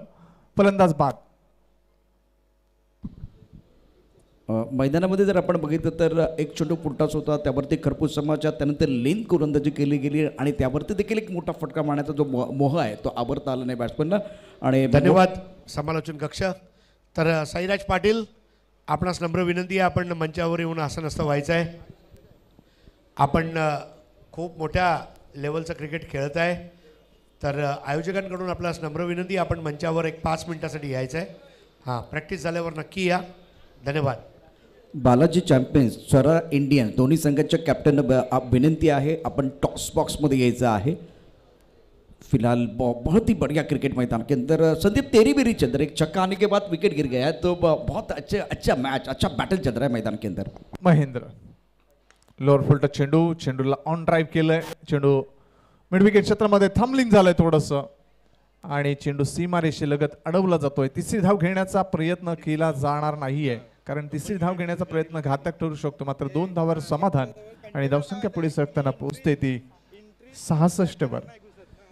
फलंदाज बाद. मैदानामध्ये जर आपण बघितलं तर एक चेंडू पुलटाच होता, त्यावरती खरपूस समाजात त्यानंतर लेन गोलंदाजी केली गेली आणि त्यावरती देखील एक मोठा फटका मारण्याचा जो मोह आहे तो आवरता आला नाही बॅट्समनला. आणि धन्यवाद समालोचन कक्ष. तर साईराज पाटील, आपणास नम्र विनंती आहे, आपण मंचावर येऊन असं नसतं व्हायचं आहे. आपण खूप मोठ्या लेवलचं क्रिकेट खेळत आहे, तर आयोजकांकडून आपल्यास नम्र विनंती आहे, आपण मंचावर एक 5 मिनिटासाठी यायचं आहे. हां, प्रॅक्टिस झाल्यावर नक्की या. धन्यवाद. बालाजी चॅम्पियन्स स्वरा इंडियन दोन्ही संघाच्या कॅप्टन विनंती आहे, आपण टॉस बॉक्समध्ये यायचं आहे. फिलहाल बहुत ही बढ़िया क्रिकेट मैदान के अंदर संदीप तेरी बेरी चल रही, एक छक्का आने के बाद विकेट गिर गया है, तो बहुत अच्छा मैच, अच्छा बैटल चल रहा है मैदान के अंदर. महेंद्र लोअर फुलटा चेंडूला ऑन ड्राईव्ह केलंय. चेंडू मिड विकेट क्षेत्रामध्ये थंबलिंग झालंय थोडंसं आणि चेंडू सीमारेषेलगत अडवला जातोय. तिसरी धाव घेण्याचा प्रयत्न केला जाणार नाहीये, कारण तिसरी धाव घेण्याचा प्रयत्न घातक ठरू शकतो. मात्र 2 धावांवर समाधान आणि धावसंख्या पुढे सरकताना पोहोचते ती 66 वर.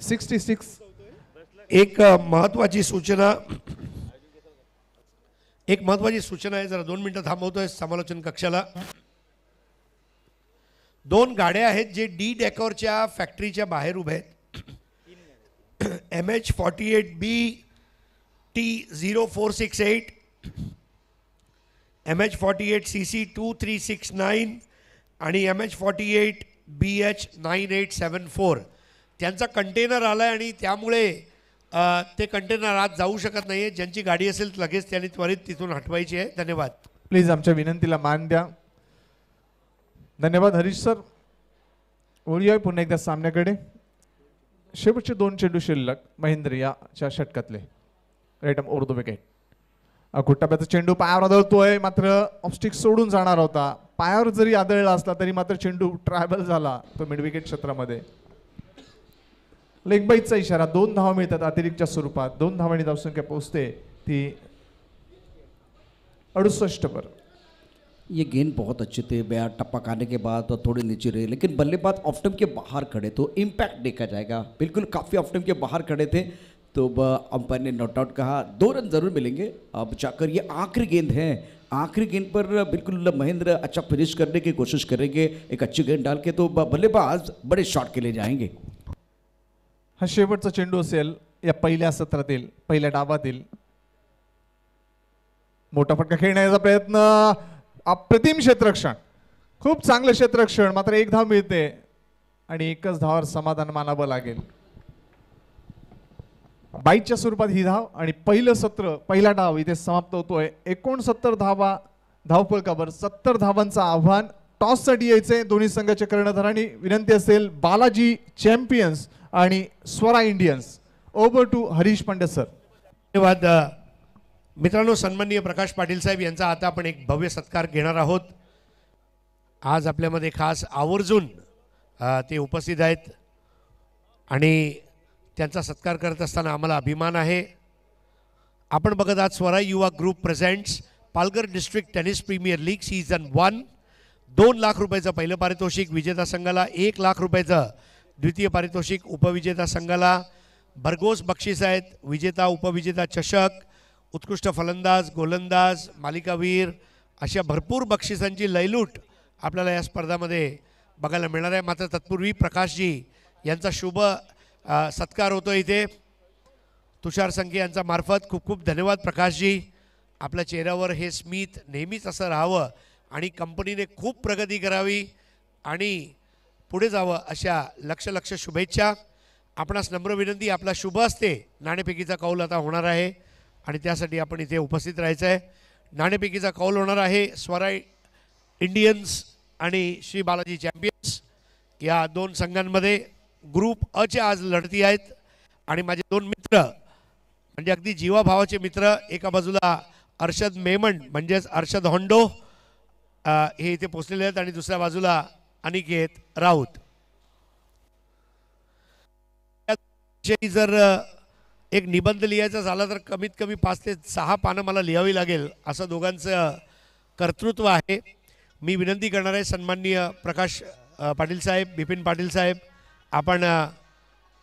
66. एक महत्त्वाची सूचना आहे, जरा 2 मिनिटं थांबवतोय समालोचन कक्षाला. 2 गाड्या आहेत जे डी डेकॉरच्या फॅक्टरीच्या बाहेर उभे आहेत. MH48B T0468, MH48CC 2369 आणि MH48 BH9874 त्यांचा कंटेनर आला आहे आणि त्यामुळे ते कंटेनर आत जाऊ शकत नाही आहे. ज्यांची गाडी असेल लगेच त्यांनी त्वरित तिथून हटवायची आहे. धन्यवाद. प्लीज आमच्या विनंतीला मान द्या. धन्यवाद हरीश सर. वळूया पुन्हा एकदा सामन्याकडे. शेवटचे 2 चेंडू शिल्लक महेंद्र याच्या षटकातले. Right over the wicket. गुट्टाप्याचा चेंडू पायावर आदळतोय, मात्र ऑफस्टिक सोडून जाणार होता. पायावर जरी आदळला असला तरी मात्र चेंडू ट्रॅव्हल झाला तो मिड विकेट क्षेत्रामध्ये. लेग बाईटचा इशारा. 2 धावा मिळतात अतिरिक्तच्या स्वरूपात. 2 धावांनी धावसंख्या पोहोचते ती 68 वर. ये गेंद बहुत अच्छे थे, बैट टपक आने के बाद तो थोड़ी नीचे रहे, लेकिन बल्लेबाज ऑफ स्टंप के बाहर खड़े तो इम्पैक्ट देखा जाएगा. बिल्कुल काफ़ी ऑफ स्टंप के बाहर खड़े थे, तो अंपायर ने नॉट आउट कहा. 2 रन जरूर मिलेंगे. अब जाकर ये आखिरी गेंद है, आखिरी गेंद पर बिल्कुल महेंद्र अच्छा फिनिश करने की कोशिश करेंगे, एक अच्छी गेंद डाल के, तो बल्लेबाज बड़े शॉट के लिए जाएंगे. हा शेवटचा चेंडू असेल या पहिल्या सत्रातील, पहिल्या डावातील. मोठा फटका खेळण्याचा प्रयत्न. अप्रतिम क्षेत्ररक्षण, खूप चांगलं क्षेत्ररक्षण. मात्र 1 धाव मिळते आणि 1च धावावर समाधान मानावं लागेल. बाईटच्या स्वरूपात ही धाव आणि पहिलं सत्र, पहिला डाव इथे समाप्त होतोय. 69 धावा धावफलकावर. 70 धावांचं आव्हान. टॉससाठी यायचे दोन्ही संघाच्या कर्णधारांनी. विनंती असेल बालाजी चॅम्पियन्स आणि Swara Indians. Over to Harish Pandey sir. धन्यवाद. मित्रांनो, सन्माननीय प्रकाश पाटील साहेब यांचा आता आपण एक भव्य सत्कार घेणार आहोत. आज आपल्यामध्ये खास आवर्जून ते उपस्थित आहेत आणि त्यांचा सत्कार करत असताना आम्हाला अभिमान आहे. आपण बघत आहात Swara Yuva Group presents Palghar District Tennis Premier League season 1. 2 lakh रुपयाचं पहिलं पारितोषिक विजेता संघाला, 1 लाख रुपयाचं द्वितीय पारितोषिक उपविजेता संघाला. भरघोस बक्षीस आहेत. विजेता, उपविजेता चषक, उत्कृष्ट फलंदाज, गोलंदाज, मालिकावीर अशा भरपूर बक्षिसांची लयलूट आपल्याला या स्पर्धामध्ये बघायला मिळणार आहे. मात्र तत्पूर्वी प्रकाशजी यांचा शुभ सत्कार होतो इथे तुषार संखे यांचा मार्फत. खूप खूप धन्यवाद प्रकाशजी. आपल्या चेहऱ्यावर हे स्मित नेहमीच असं राहावं आणि कंपनीने खूप प्रगती करावी आणि पुढे जावं अशा लक्ष शुभेच्छा. आपणास नम्र विनंती, आपला शुभ असते नाणेफेकीचा कौल आता होणार आहे आणि त्यासाठी आपण इथे उपस्थित राहायचं आहे. नाणेफेकीचा कौल होणार आहे स्वरा इंडियन्स आणि श्री बालाजी चॅम्पियन्स या 2 संघांमध्ये. ग्रुप अ च्या आज लढती आहेत आणि माझे 2 मित्र म्हणजे अगदी जीवाभावाचे मित्र, एका बाजूला अर्षद मेमन म्हणजेच अर्षद होंडो हे इथे पोचलेले आहेत आणि दुसऱ्या बाजूला अनिकेत राऊत. जर एक निबंध लिहायचा झाला तर कमीत कमी 5 ते 6 पानं मला लिहावी लागेल, असं दोघांचं कर्तृत्व आहे. मी विनंती करणार आहे सन्माननीय प्रकाश पाटील साहेब, बिपिन पाटील साहेब, आपण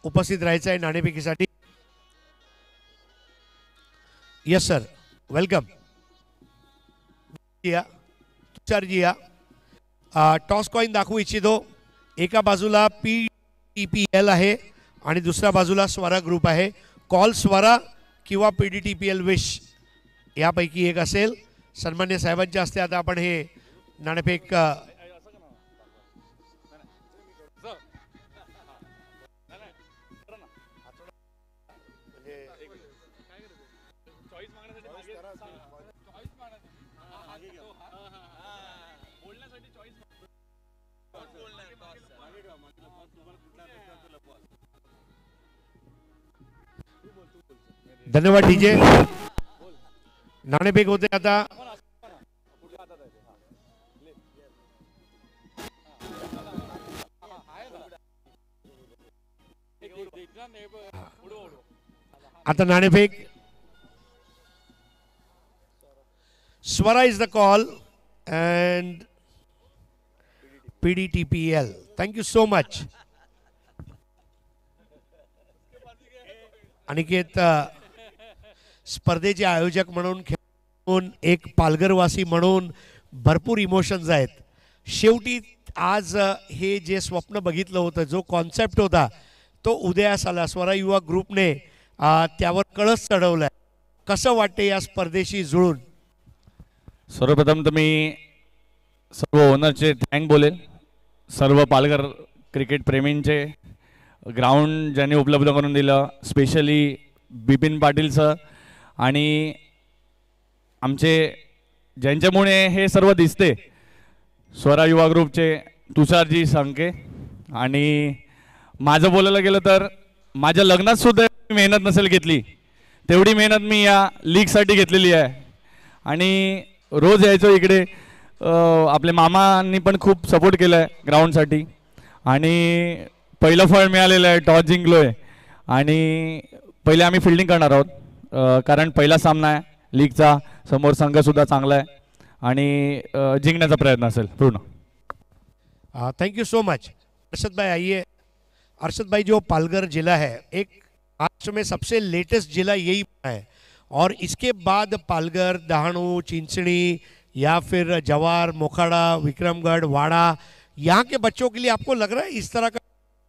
उपस्थित राहायचं आहे नाणेफेकीसाठी. Yes sir, welcome. या तुषारजी या. टॉस कॉइन दाखवू इच्छितो. एका बाजूला PDTPL आहे आणि दुसऱ्या बाजूला स्वरा ग्रुप आहे. कॉल स्वरा किंवा PDTPL विश यापैकी एक असेल. सन्मान्य साहेबांच्या हस्ते आता आपण हे नाणेफेक धन्यवाद डीजे. नाणेफेक होते आता. आता नाणेफेक. Swara is the call and PDTPL. Thank you so much. Aniket स्पर्धेचे आयोजक म्हणून खेळून एक पालघरवासी म्हणून भरपूर इमोशन्स आहेत. शेवटी आज हे जे स्वप्न बघितलं होतं, जो कॉन्सेप्ट होता तो उदयास आला. स्वरा युवा ग्रुपने त्यावर कळस चढवलाय. कसं वाटते या स्पर्धेशी जुळून? सर्वप्रथम तर मी सर्व ओनरचे थँक बोलेल. सर्व पालघर क्रिकेट प्रेमींचे ग्राउंड ज्यांनी उपलब्ध करून दिलं, स्पेशली बिपिन पाटील सर आणि आमचे ज्यांच्यामुळे हे सर्व दिसते, स्वरा युवा ग्रुपचे तुषारजी संके. आणि माझं बोलायला गेलं तर माझ्या लग्नात सुद्धा मेहनत नसेल घेतली तेवढी मेहनत मी या लीगसाठी घेतलेली आहे. आणि रोज यायचो इकडे. आपले मामांनी पण खूप सपोर्ट केला आहे ग्राउंडसाठी. आणि पहिलं फळ मिळालेलं आहे, टॉस जिंकलो आहे. आणि पहिले आम्ही फिल्डिंग करणार आहोत, कारण पहिला सामना आहे लीगचा. समोर संघसुद्धा चांगला आहे आणि जिंकण्याचा प्रयत्न असेल पूर्ण. Thank you so much. Arshad भाई आइए. अरशद भाई, जो पालघर जिला है एक महाराष्ट्र में सबसे लेटेस्ट जिला यही है, और इसके बाद पालघर, दहाणू, चिंचणी या फिर जवार, मोखाड़ा, विक्रमगढ़, वाड़ा, यहाँ के बच्चों के लिए आपको लग रहा है इस तरह का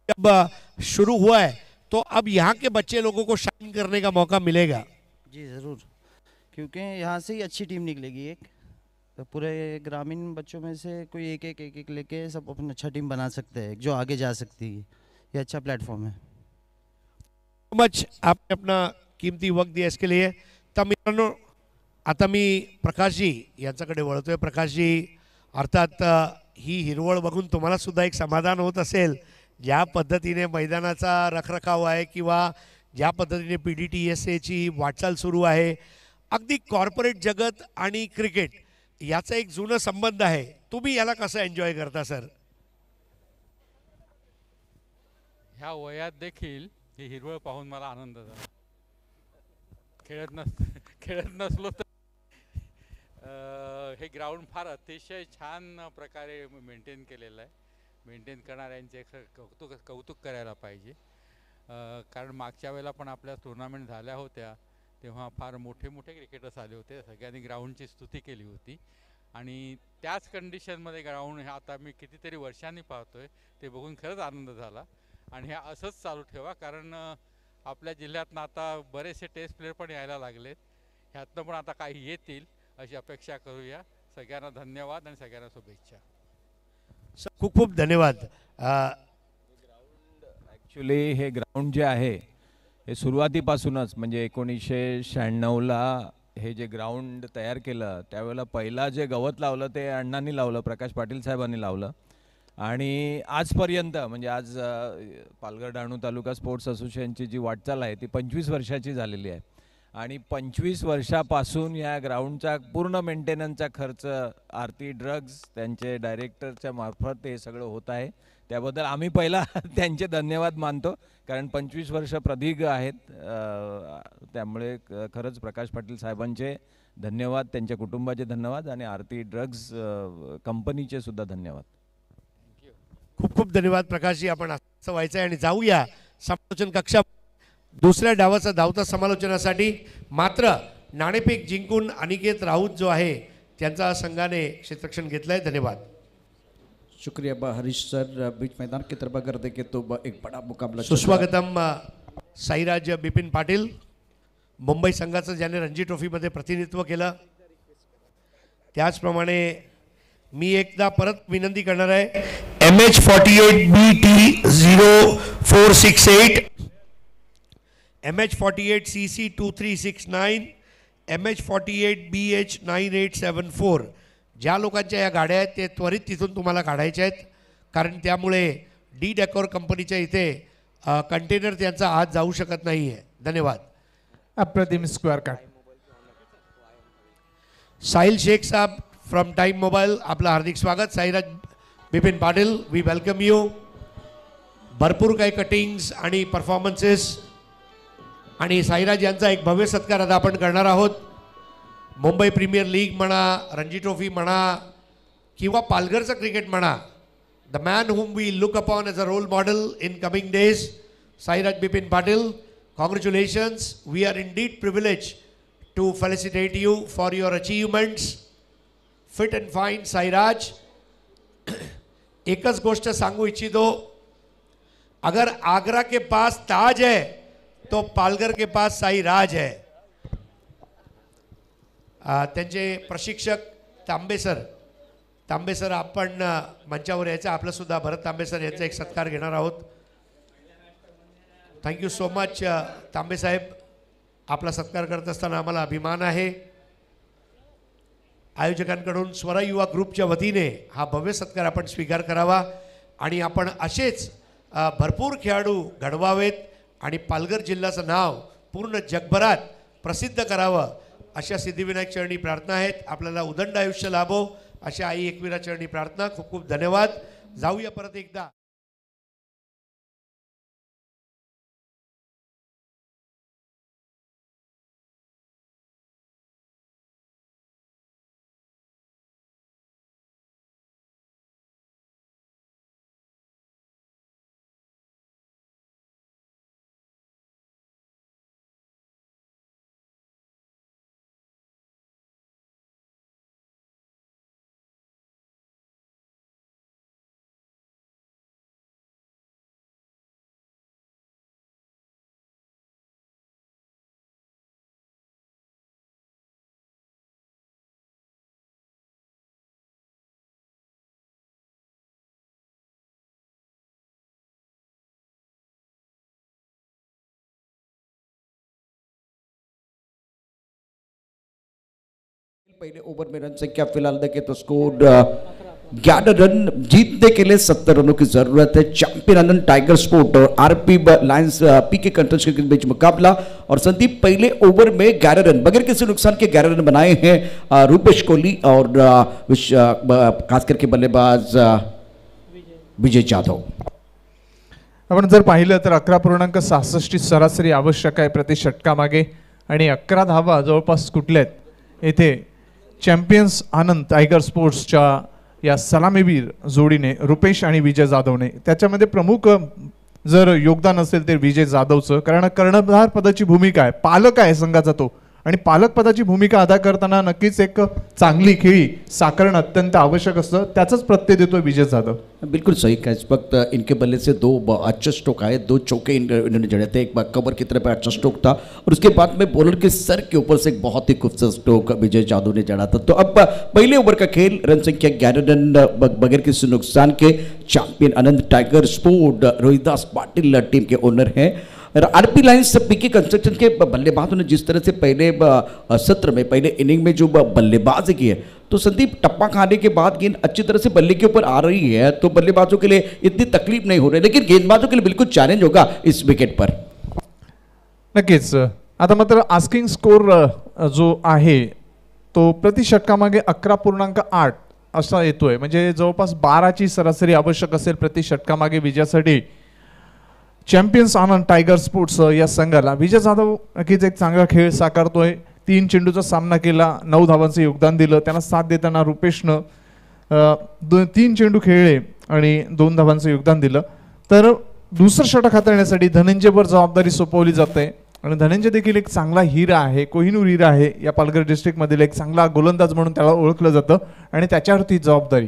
जब शुरू हुआ है तो अब यहाँ के बच्चे लोगों को शाइन करने का मौका मिलेगा? जी ज़रूर, क्योंकि यहाँ से ही अच्छी टीम निकलेगी. एक तो पूरे ग्रामीण बच्चों में से कोई एक लेके सब अपनी अच्छा टीम बना सकते हैं जो आगे जा सकती है. ये अच्छा प्लेटफॉर्म है. मच आपने अपना कीमती वक्त दिया इसके लिए. तर मित्रांनो, आता मी प्रकाशजी यांच्याकडे वळतोय. प्रकाशजी, अर्थात ही हिरवळ बघून तुम्हाला सुद्धा एक समाधान होत असेल. ज्या पद्धतीने मैदानाचा रखरखाव आहे किंवा ज्या पद्धतीने PDTSAची वाटचाल सुरू आहे, अगदी कॉर्पोरेट जगत आणि क्रिकेट याचा एक जुना संबंध आहे. तुम्ही याला कसं एन्जॉय करता सर? ह्या वयात देखील ही हिरवळ पाहून मला आनंद झाला. खेळत नसलो तर हे ग्राउंड फार अतिशय छान प्रकारे मेंटेन केलेलं आहे. मेंटेन करणाऱ्यांचे कौतुक करायला पाहिजे. कारण मागच्या वेळेला पण आपल्या टुर्नामेंट झाल्या होत्या तेव्हा फार मोठे क्रिकेटर्स आले होते. सगळ्यांनी ग्राउंडची स्तुती केली होती. आणि त्याच कंडिशनमध्ये ग्राउंड हे आता मी कितीतरी वर्षांनी पाहतोय, ते बघून खरंच आनंद झाला. आणि हे असंच चालू ठेवा, कारण आपल्या जिल्ह्यातनं आता बरेचसे टेस्ट प्लेयर पण यायला लागलेत. ह्यातनं पण आता काही येतील अशी अपेक्षा करूया. सगळ्यांना धन्यवाद आणि सगळ्यांना शुभेच्छा. खूप खूप धन्यवाद. ॲक्च्युली हे ग्राउंड जे आहे हे सुरुवातीपासूनच म्हणजे 1996ला हे जे ग्राउंड तयार केलं त्यावेळेला पहिला जे गवत लावलं ते अण्णांनी लावलं, प्रकाश पाटील साहेबांनी लावलं. आणि आजपर्यंत म्हणजे आज पालघर डहाणू तालुका स्पोर्ट्स असोसिएशनची जी वाटचाल आहे ती 25 वर्षाची झालेली आहे. आणि 25 वर्षापासून या ग्राउंडचा पूर्ण मेंटेनन्सचा खर्च आरती ड्रग्स त्यांचे डायरेक्टरच्या मार्फत हे सगळं होत आहे. त्याबद्दल आम्ही पहिला त्यांचे धन्यवाद मानतो, कारण 25 वर्ष प्रदीर्घ आहेत. त्यामुळे खरंच प्रकाश पाटील साहेबांचे धन्यवाद, त्यांच्या कुटुंबाचे धन्यवाद आणि आरती ड्रग्स कंपनीचे सुद्धा धन्यवाद. खूप खूप धन्यवाद प्रकाशजी. आपण असं व्हायचं आहे आणि जाऊया समालोचन कक्षा दुसऱ्या डावाचा धावता समालोचनासाठी. मात्र नाणेफेक जिंकून अनिकेत राऊत जो आहे त्यांचा संघाने क्षेत्ररक्षण घेतलं आहे. धन्यवाद. शुक्रिया हरीश सर. बीच मैदान की तरफ अगर देखें तो एक बड़ा मुकाबला. सुस्वागतम साईराज बिपिन पाटील, मुंबई संघाचं ज्याने रणजी ट्रॉफीमध्ये प्रतिनिधित्व केलं. त्याचप्रमाणे मी एकदा परत विनंती करणार आहे, MH48BT0468, MH48CC2369, MH48BH9874 ज्या लोकांच्या या गाड्या आहेत ते त्वरित तिथून तुम्हाला काढायच्या आहेत, कारण त्यामुळे डी डेकोर कंपनीच्या इथे कंटेनर त्यांचा आज जाऊ शकत नाही आहे. धन्यवाद. अप्रतिम स्क्वेअर कार्ड. साहिल शेख साहब फ्रॉम टाइम मोबाईल, आपलं हार्दिक स्वागत. Sairaj Bipin Patil, we welcome you. भरपूर काही कटिंग्स आणि परफॉर्मन्सेस आणि साईराज यांचा एक भव्य सत्कार आता आपण करणार आहोत. मुंबई प्रीमियर लीग म्हणा, रणजी ट्रॉफी म्हणा किंवा पालघरचं क्रिकेट म्हणा, the man whom we look upon as a role model in coming days, Sairaj Bipin Patil. Congratulations. We are indeed privilege to felicitate you for your achievements. Fit and fine Sairaj. एकच गोष्ट सांगू इच्छितो, अगर आगरा के पास ताज है तो पालघर के पास साईराज है. त्यांचे प्रशिक्षक तांबे सर आपण मंचावर यायचं. आपलं सुद्धा भरत तांबे सर यांचा एक सत्कार घेणार आहोत. थँक्यू सो मच तांबे साहेब. आपला सत्कार करत असताना आम्हाला अभिमान आहे. आयोजकांकडून स्वरा युवा ग्रुपच्या वतीने हा भव्य सत्कार आपण स्वीकार करावा आणि आपण असेच भरपूर खेळाडू घडवावेत आणि पालघर जिल्ह्याचं नाव पूर्ण जगभरात प्रसिद्ध करावं अशा सिद्धिविनायक चरणी प्रार्थना आहेत. आपल्याला उदंड आयुष्य लाभो अशा आई एकविरा चरणी प्रार्थना. खूप खूप धन्यवाद. जाऊया परत एकदा. पहले ओवर में रन संख्या फिलहाल देखें तो स्कोर 11 रन. जीतने के लिए 70 रनों की जरूरत है. चैंपियन आनंद टाइगर स्पोर्ट और आरपी लायंस पीके कंट्रोल के बीच मुकाबला. और संदीप पहले ओवर में 11 रन बगैर किसी नुकसान के 11 रन बनाए हैं रूपेश कोहली और खास करके बल्लेबाज विजय जाधव. आपण जर पाहिलं तर 11.66 सरासरी आवश्यक आहे प्रति षटकामागे आणि 11 धावा जवळपास कुठल्या आहेत येथे चॅम्पियन्स आनंद टायगर स्पोर्ट्सच्या या सलामीवीर जोडीने रुपेश आणि विजय जाधवने. त्याच्यामध्ये प्रमुख जर योगदान असेल ते विजय जाधवचं, कारण कर्णधार पदाची भूमिका आहे, पालक आहे संघाचा तो, आणि पालक पदाची भूमिका अदा करताना नक्कीच एक चांगली खेळी साकारणं अत्यंत आवश्यक असतं. त्याचाच प्रत्यय देतोय विजय जाधव. बिल्कुल सही कहा. इस वक्त इनके बल्ले से 2 अच्छे स्ट्रोक आए, 2 चौके इन्होंने जड़े थे. एक बार कवर की तरफ अच्छा स्ट्रोक था और उसके बाद में बॉलर के सर के ऊपर से एक बहुत ही खूबसूरत स्ट्रोक विजय जाधव ने जड़ा था. तो अब पहले ओवर का खेल, रन संख्या 11 रन बगैर किसी नुकसान के. Champion Anand tiger sport Rohidas Patil team के ओनर हैं. आरपी लायंस पीके कंस्ट्रक्शन के बल्लेबाजों ने जिस तरह से पहले सत्र में पहले इनिंग में जो बल्लेबाजी की है, तो संदीप टप्पा खाने के बाद गेंद अच्छी तरह से बल्ले के ऊपर आ रही है, तो बल्लेबाजों के लिए इतनी तकलीफ नहीं हो रही, लेकिन गेंदबाजों के लिए बिल्कुल चैलेंज होगा इस विकेट पर. नक्कीच. आता मात्र आस्किंग स्कोर जो आहे तो प्रति षटकामागे 11.8 असा येतोय, म्हणजे जवळपास 12ची सरासरी आवश्यक असेल प्रति षटकामागे विजयासाठी चॅम्पियन्स आनंद टायगर स्पोर्ट्स या संघाला. विजय जाधव नक्कीच एक चांगला खेळ साकारतोय. 3 चेंडूचा सामना केला, 9 धावांचं योगदान दिलं. त्यांना साथ देताना रुपेशनं 3 चेंडू खेळले आणि 2 धावांचं योगदान दिलं. तर दुसरं षटक हाताळण्यासाठी धनंजयवर जबाबदारी सोपवली जाते आणि धनंजय देखील एक चांगला हिरा आहे, कोहिनूर हिरा आहे या पालघर डिस्ट्रिक्टमधील एक चांगला गोलंदाज म्हणून त्याला ओळखलं जातं आणि त्याच्यावरती जबाबदारी.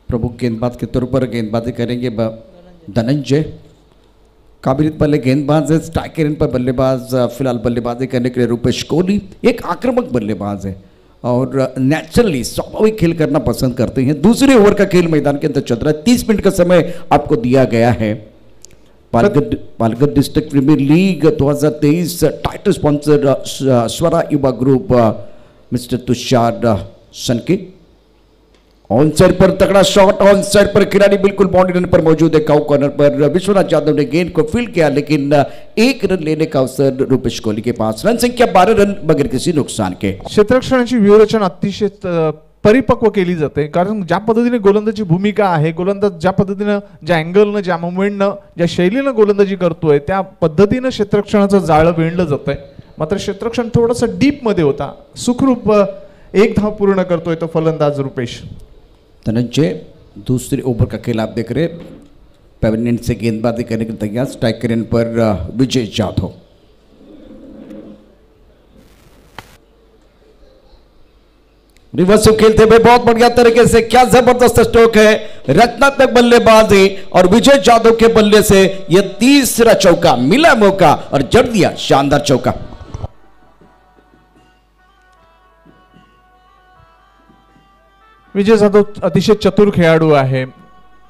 प्रमुख गेंदबाज के तौर पर गेंदबाजी करेंगे धनंजय. काबिलियत वाले गेंदबाज है. स्ट्राइकर इन पर बल्लेबाज फिलहाल बल्लेबाजी करने के लिए रूपेश कोहली एक आक्रामक बल्लेबाज है और नेचुरली स्वाभाविक खेल करना पसंद करते हैं. दूसरे ओवर का खेल मैदान के अंदर चल रहा है. 30 मिनट का समय आपको दिया गया है. Palghar District Premier League 2023 title sponsor Swara Yuva Group mister तुषार सनके. ऑन साइड पर तगड़ा शॉट. ऑन साइड पर खिलाड़ी बिल्कुल बाउंड्री रन पर मौजूद है. काउ कॉर्नर पर विश्वनाथ यादव ने गेंद को फील्ड किया लेकिन एक रन लेने का अवसर रूपेश कोहली के पास. रन संख्या 12 रन बगैर किसी नुकसान के. क्षेत्ररक्षणाची व्यूहरचना अतिशय परिपक्व केली जाते कारण ज्या पद्धतीने गोलंदाजी भूमिका आहे, गोलंदाज ज्या पद्धतीनं ज्या अँगलनं ज्या मुवमेंटनं ज्या शैलीनं गोलंदाजी करतोय त्या पद्धतीनं क्षेत्ररक्षणाचं जाळं विणलं जातंय. मात्र क्षेत्ररक्षण थोडंसं डीपमध्ये होता. सुखरूप एक धाव पूर्ण करतोय तो फलंदाज रूपेश. धनंजय दूसरे ओवर का खेल आप देख रहे. पेवेलियन से गेंदबाजी करने के लिए तैयार. Striker in per Vijay Jadhav. Reverse खेलते हुए बहुत बढ़िया तरीके से, क्या जबरदस्त स्ट्रोक है. रचनात्मक बल्लेबाजी और विजय जाधव के बल्ले से यह तीसरा चौका मिला मौका और जड़ दिया शानदार चौका. विजय जाधव अतिशय चतुर खेळाडू आहे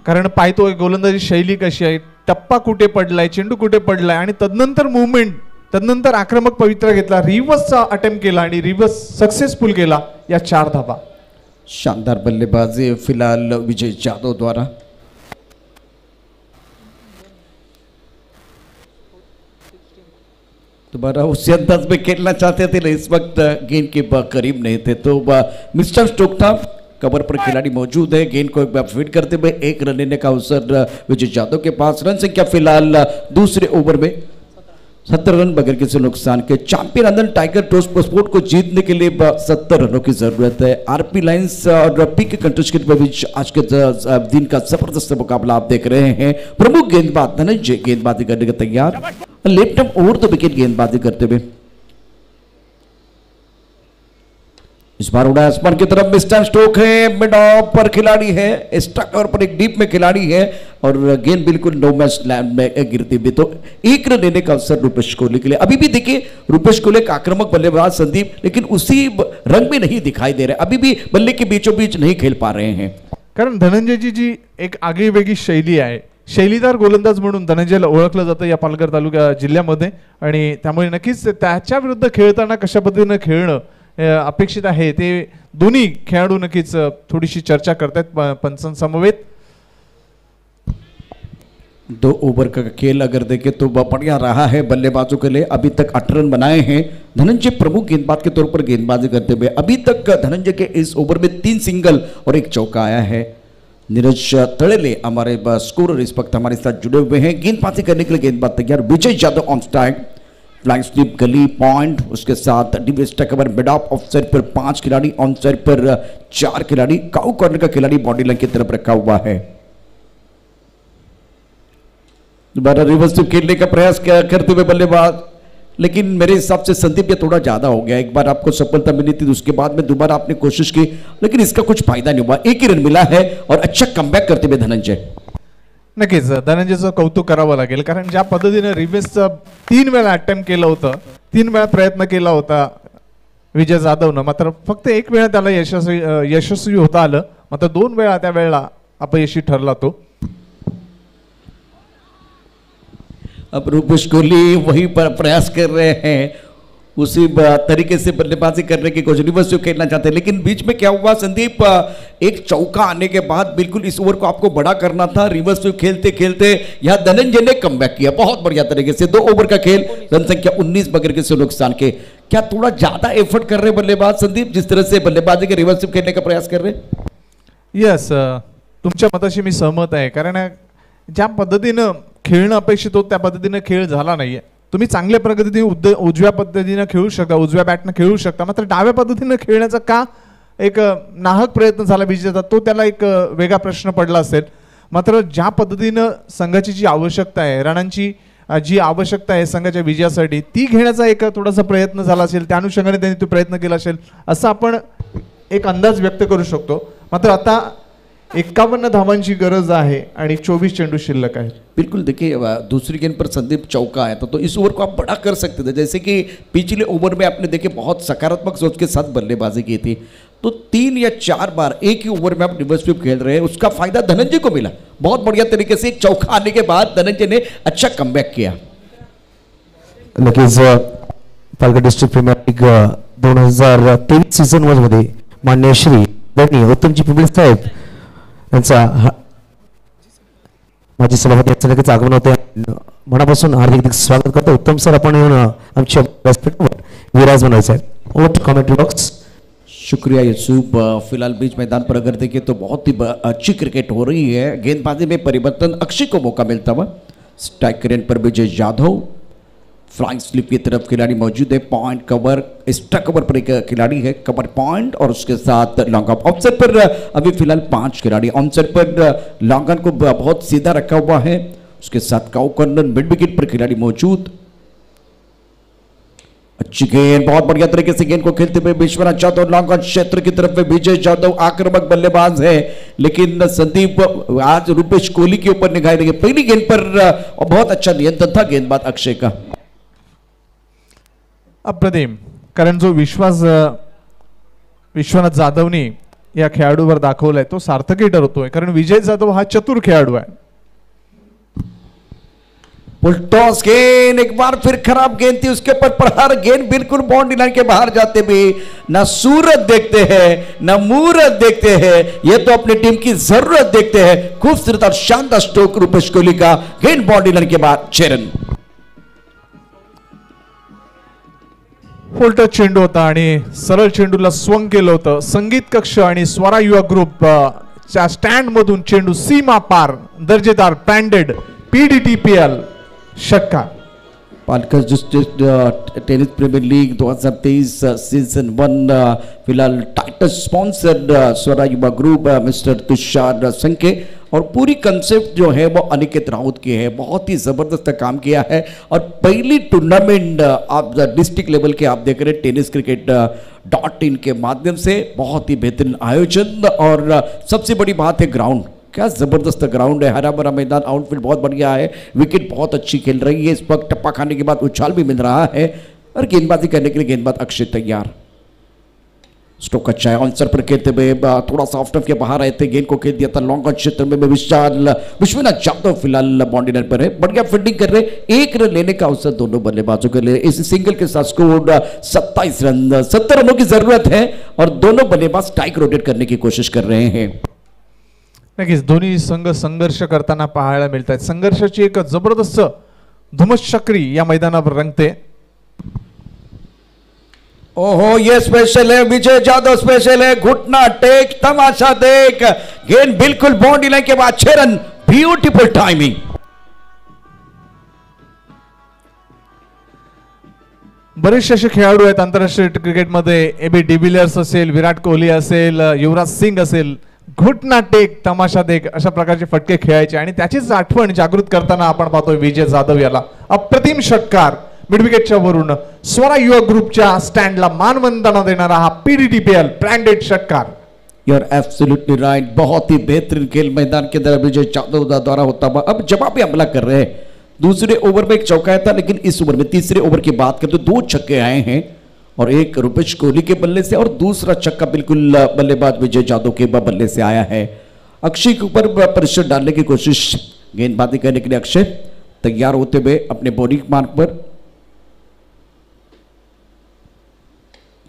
कारण पाहतोय गोलंदाजी शैली कशी आहे, टप्पा कुठे पडलाय, चेंडू कुठे पडलाय आणि तदनंतर मुवमेंट, तदनंतर आक्रमक पवित्रा घेतला, रिव्हर्सचा अटेम्प्ट केला आणि रिव्हर्स सक्सेसफुल केला या 4 धावा. शानदार बल्लेबाजी फिलहाल विजय जाधव द्वारा. दोबारा उसी अंदाज में खेलना चाहते थे इस वक्त गेंद के करीब नहीं थे तो मिस्टर स्टोक था. कवर पर खिलाड़ी मौजूद है. गेंद को एक बार फीड करते हुए एक रन लेने का अवसर विजय जाधव के पास. रन संख्या फिलहाल दूसरे ओवर में 70 रन बगैर किसी नुकसान के. चैंपियन अंदर टाइगर ट्रांसपोर्ट को जीतने के लिए 70 रनों की जरूरत है. आरपी लाइंस और पीके कंटेस्ट के बीच आज के दिन का जबरदस्त मुकाबला आप देख रहे हैं. प्रमुख गेंदबाज धनंजय गेंदबाजी करने के तैयार. Left arm over the wicket गेंदबाजी करते हुए इस बार उड़ा आसमान की तरफ. मिस्टर स्टोक है. मिड ऑफ पर खिलाड़ी है. स्ट्राइक ओवर पर एक डीप में खिलाड़ी है और गेंद बिल्कुल नो मैच लैंड में गिरती हुई. तो एक रन लेने का अवसर रूपेश कोहली के लिए. अभी भी देखिए रूपेश कोहली एक आक्रामक बल्लेबाज संदीप, लेकिन उसी रंग में नहीं दिखाई दे रहे. अभी भी बल्ले के बीचों बीच नहीं खेल पा रहे हैं कारण धनंजयची जी एक आगळीवेगळी शैली आहे, शैलीदार गोलंदाज म्हणून धनंजयला ओळखलं जातं या पालघर तालुका जिल्ह्यामध्ये आणि त्यामुळे नक्कीच त्याच्या विरुद्ध खेळताना कशा पद्धतीने खेळणं अपेक्षित आहे ते दोन्ही खेळाडू नक्कीच थोडीशी चर्चा करतात पंचांसमवेत. 2 ओवर का खेल अगर देखें तो बढ़िया रहा है बल्लेबाजों के लिए. अभी तक 8 रन बनाए हैं. धनंजय प्रमुख गेंदबाज के तौर पर गेंदबाजी करते हुए अभी तक धनंजय के इस ओवर में 3 सिंगल और 1 चौका आया है. नीरज तड़ेले हमारे स्कोरर इस वक्त हमारे साथ जुड़े हुए हैं. गेंदबाजी करने के लिए गेंदबाज तैयार. Vijay Yadav on strike. Flying slip gully point, उसके साथ डिवेस्ट कवर मिड ऑफ साइड पर 5 खिलाड़ी, ऑन साइड पर 4 खिलाड़ी. काउ कॉर्नर का खिलाड़ी बॉडी लाइन की तरफ रखा हुआ है. दोबारा रिवर्स खेलने का प्रयास करते हुए बल्लेबाज, लेकिन मेरे हिसाब से संदीप ये थोड़ा ज्यादा हो गया. एक बार आपको सफलता मिली थी, उसके बाद में दोबारा आपने कोशिश की लेकिन इसका कुछ फायदा नहीं हुआ. एक ही रन मिला है और अच्छा कमबॅक करते हुए धनंजय. नक्कीच धनंजयचं कौतुक करावं लागेल कारण ज्या पद्धतीने रिव्हर्सचा 3 वेळा अटेम्प्ट केलं होतं, 3 वेळा प्रयत्न केला होता विजय जाधवनं, मात्र फक्त 1 वेळा त्याला यशस्वी होता आलं. मात्र 2 वेळा त्या वेळेला अपयशी ठरला तो. अब रूपेश कोहली वही पर प्रयास कर रहे हैं, उसी तरीके से बल्लेबाजी करने की कोशिश. रिवर्स खेलना चाहते हैं लेकिन बीच में क्या हुआ संदीप, एक चौका आने के बाद बिल्कुल इस ओवर को आपको बड़ा करना था. रिवर्स खेलते खेलते यहां धनंजय ने कमबैक किया बहुत बढ़िया तरीके से. 2 ओवर का खेल, रन संख्या 19 बगैर किसी नुकसान के. क्या थोड़ा ज्यादा एफर्ट कर रहे बल्लेबाज संदीप जिस तरह से बल्लेबाजी के रिवर्स खेलने का प्रयास कर रहे? यस, तुमच्या मताशी मी सहमत आहे कारण ज्या पद्धतीनं खेळणं अपेक्षित होतं त्या पद्धतीने खेळ झाला नाहीये. तुम्ही चांगल्या पद्धतीने उजव्या पद्धतीने खेळू शकता, उजव्या बॅटनं खेळू शकता, मात्र डाव्या पद्धतीने खेळण्याचा का एक नाहक प्रयत्न झाला विजेता, तो त्याला एक वेगळा प्रश्न पडला असेल. मात्र ज्या पद्धतीनं संघाची जी आवश्यकता आहे, रणांची जी आवश्यकता आहे संघाच्या विजयासाठी ती घेण्याचा एक थोडासा प्रयत्न झाला असेल, त्या अनुषंगाने त्यांनी तो प्रयत्न केला असेल असं आपण एक अंदाज व्यक्त करू शकतो. मात्र आता 51 धावांची गरज है और 24 चेंडू शिल्लक है. बिल्कुल देखिए दूसरी गेंद पर संदीप चौका आया था तो इस ओवर को आप बड़ा कर सकते थे. जैसे कि पिछले ओवर में आपने देखे बहुत सकारात्मक सोच के साथ बल्लेबाजी की थी, तो 3 या 4 बार एक ही ओवर में आप रिवर्स स्वीप खेल रहे हैं, उसका फायदा धनंजय को मिला. बहुत बढ़िया तरीके से एक चौका आने के बाद धनंजय ने अच्छा कमबैक किया. नक्कीच Palghar District Premier League 2023 season 1 मध्ये मान्य श्री दर्णी उत्तमजी पिंपळे साहेब यांचा माजी सभापती यांचं लगेच आगमन होते. मनापासून हार्दिक स्वागत करतो. उत्तम सर आपण येऊन आमच्या व्यासपीठावर विराजमान व्हायचं आहे. Over to commentary box. शुक्रिया यूसुफ. फिलहाल बीच मैदान पर अगर देखें तो बहुत ही अच्छी क्रिकेट हो रही है. गेंदबाजी में परिवर्तन, अक्षय को मौका मिलता हुआ. स्ट्राइक रेंज पर विजय यादव, फ्लाइंग स्लिप की तरफ खिलाड़ी मौजूद है. पॉइंट कवर, एक्स्ट्रा कवर पर एक खिलाड़ी है, कवर पॉइंट और उसके साथ लॉन्ग ऑफ. ऑफसेट पर अभी फिलहाल 5 खिलाड़ी. ऑनसेट पर लॉन्ग ऑन को बहुत सीधा रखा हुआ है, उसके साथ काउ कॉर्नर मिड विकेट पर खिलाड़ी मौजूद. अच्छी गेंद, बहुत बढ़िया तरीके से गेंद को खेलते हुए विश्वनाथ यादव लॉन्ग ऑन क्षेत्र की तरफ में. विजय यादव आक्रामक बल्लेबाज है, लेकिन संदीप आज रूपेश कोहली के ऊपर निगाह रही है. पहली गेंद पर बहुत अच्छा नियंत्रण था गेंदबाज अक्षय का. अप्रतिम. कारण जो विश्वनाथ जाधवनी या खेळाडूवर दाखवलाय तो सार्थकही ठरतोय, कारण विजय जाधव हा चतुर खेळाडू आहे. फुल टॉस गेंद, एक बार फिर खराब गेंद थी, उसके ऊपर प्रहार. गेंद बिल्कुल बाउंड्री लाइन के बाहर जाते भी ना सूरत देखते हैं ना मुहूर्त देखते हैं, ये तो अपनी टीम की जरूरत देखते हैं. खूबसूरत और शानदार स्ट्रोक रूपेश कोहली का. गेंद बाउंड्री लाइन के बाहर 6 रन. फुल टच चेंडू होता आणि सरळ चेंडूला स्वंग केलं होतं. संगीत कक्ष आणि स्वरा युवा ग्रुप च्या स्टँड मधून चेंडू सीमा पार, दर्जेदार ब्रँडेड PDTPL षटकार. Palghar District Tennis Premier League 2023 season 1 फिलहाल title sponsored Swara Yuva Group mister तुषार संके, और पूरी कंसेप्ट जो है वो अनिकेत राउत की है. बहुत ही ज़बरदस्त काम किया है और पहली टूर्नामेंट आप डिस्ट्रिक्ट लेवल के आप देख रहे हैं टेनिस क्रिकेट .in के माध्यम से. बहुत ही बेहतरीन आयोजन और सबसे बड़ी बात है ग्राउंड. क्या ज़बरदस्त ग्राउंड है, हरा भरा मैदान, आउटफील्ड बहुत बढ़िया है, विकेट बहुत अच्छी खेल रही है. इस वक्त टप्पा खाने के बाद उछाल भी मिल रहा है और गेंदबाजी करने के लिए गेंदबाज अक्षय तैयार. स्ट्रोक अच्छा है. ऑनसर पर खेलते हुए थोड़ा सा ऑफ टफ के बाहर आए थे, गेंद को खेल दिया था लॉन्ग ऑन क्षेत्र में. विश्वनाथ यादव फिलहाल बाउंड्री लाइन पर है, बढ़िया फील्डिंग कर रहे. 1 रन लेने का अवसर दोनों बल्लेबाजों के लिए. इस सिंगल के साथ स्कोर 27 रन. 70 रनों की जरूरत है और दोनों बल्लेबाज स्ट्राइक रोटेट करने की कोशिश कर रहे हैं. नक्कीच दोन्ही संघ संघर्ष करताना पाहायला मिळत आहेत. संघर्षाची एक जबरदस्त धुमश्चक्री या मैदानावर रंगते. ओहो, ये स्पेशल है, विजय यादव स्पेशल है. घुटना टेक, तमाशा देख. गेंद बिल्कुल बाउंड्री लाइन के बाद 6 रन. Beautiful timing. बरेचसे असे खेळाडू आहेत आंतरराष्ट्रीय क्रिकेटमध्ये. AB डिव्हिलियर्स असेल, विराट कोहली असेल, युवराज सिंग असेल. घुटना टेक, तमाशा देख अशा प्रकारचे फटके खेळायचे आणि त्याचीच आठवण जागृत करताना आपण पाहतोय विजय जाधव याला. अप्रतिम षटकार मिडविकेटच्या वरून स्वरा युवा ग्रुपच्या स्टँडला मानवंदना देणारा हा PDTPL ब्रँडेड षटकार. You are absolutely right. बहुत ही बेहतरीन खेल मैदान के अंदर विजय यादव द्वारा होता हुआ. अब जवाबी हमला कर रहे हैं. दूसरे ओवर में एक चौका आया था, लेकिन इस ओवर में तीसरे ओवर की बात करें तो 2 छक्के आए हैं और एक रूपेश कोहली के बल्ले से और दूसरा छक्का बिल्कुल बल्लेबाज विजय यादव के बल्ले से आया है. अक्षय के ऊपर प्रेशर डालने की कोशिश गेंदबाजी करने के लिए अक्षय तैयार होते हुए अपने बॉडी मार्क पर.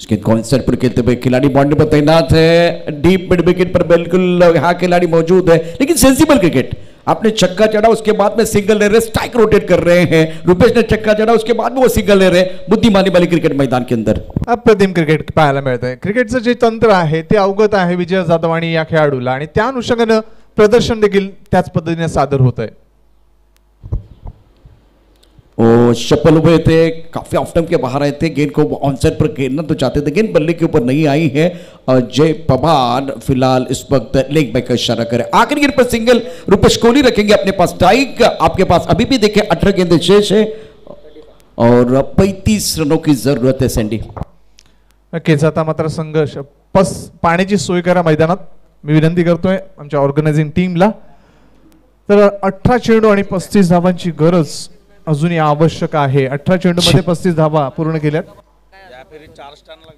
उसके कॉन्सर्ट पर खेलते हुए खिलाड़ी बाउंड्री पर तैनात है. डीप मिड विकेट पर बिल्कुल यहाँ खिलाड़ी मौजूद है, लेकिन सेंसिबल क्रिकेट. आपने छक्का चढ़ा, उसके बाद में सिंगल ले रहे, स्ट्राइक रोटेट कर रहे हैं. रुपेश ने छक्का चढ़ा, उसके बाद में वो सिंगल ले रहे. बुद्धिमानी वाली क्रिकेट मैदान के अंदर अप्रतिम क्रिकेट पाहायला मिळत आहे. क्रिकेटचं जे तंत्र आहे ते अवगत आहे विजय जाधव आणि या खेळाडूला, आणि त्या अनुषंगाने प्रदर्शन देखील त्याच पद्धतीने सादर होत आहे. और शफल हुए थे, काफी ऑफ टाइम के बाहर आए थे, गेंद को ऑन साइड पर खेलना तो चाहते थे, गेंद बल्ले के ऊपर नहीं आई है। जय पवार फिलहाल इस वक्त लेग बाय का इशारा करे। आखिरी गेंद पर सिंगल रूपेश कोहली रखेंगे अपने पास स्ट्राइक। आपके पास अभी भी देखें 18 गेंदें शेष है और 35 रनों की जरूरत है सैंडी। नक्कीच आता मात्र संघर्ष पाण्याची सोय करा मैदानात, मी विनंती करतोय आमच्या ऑर्गनायझिंग टीमला। तर 18 चेंडू आणि 35 धावांची गरज अजूनही आवश्यक आहे। 18 चेंडू मध्ये 35 धावा पूर्ण केल्यात।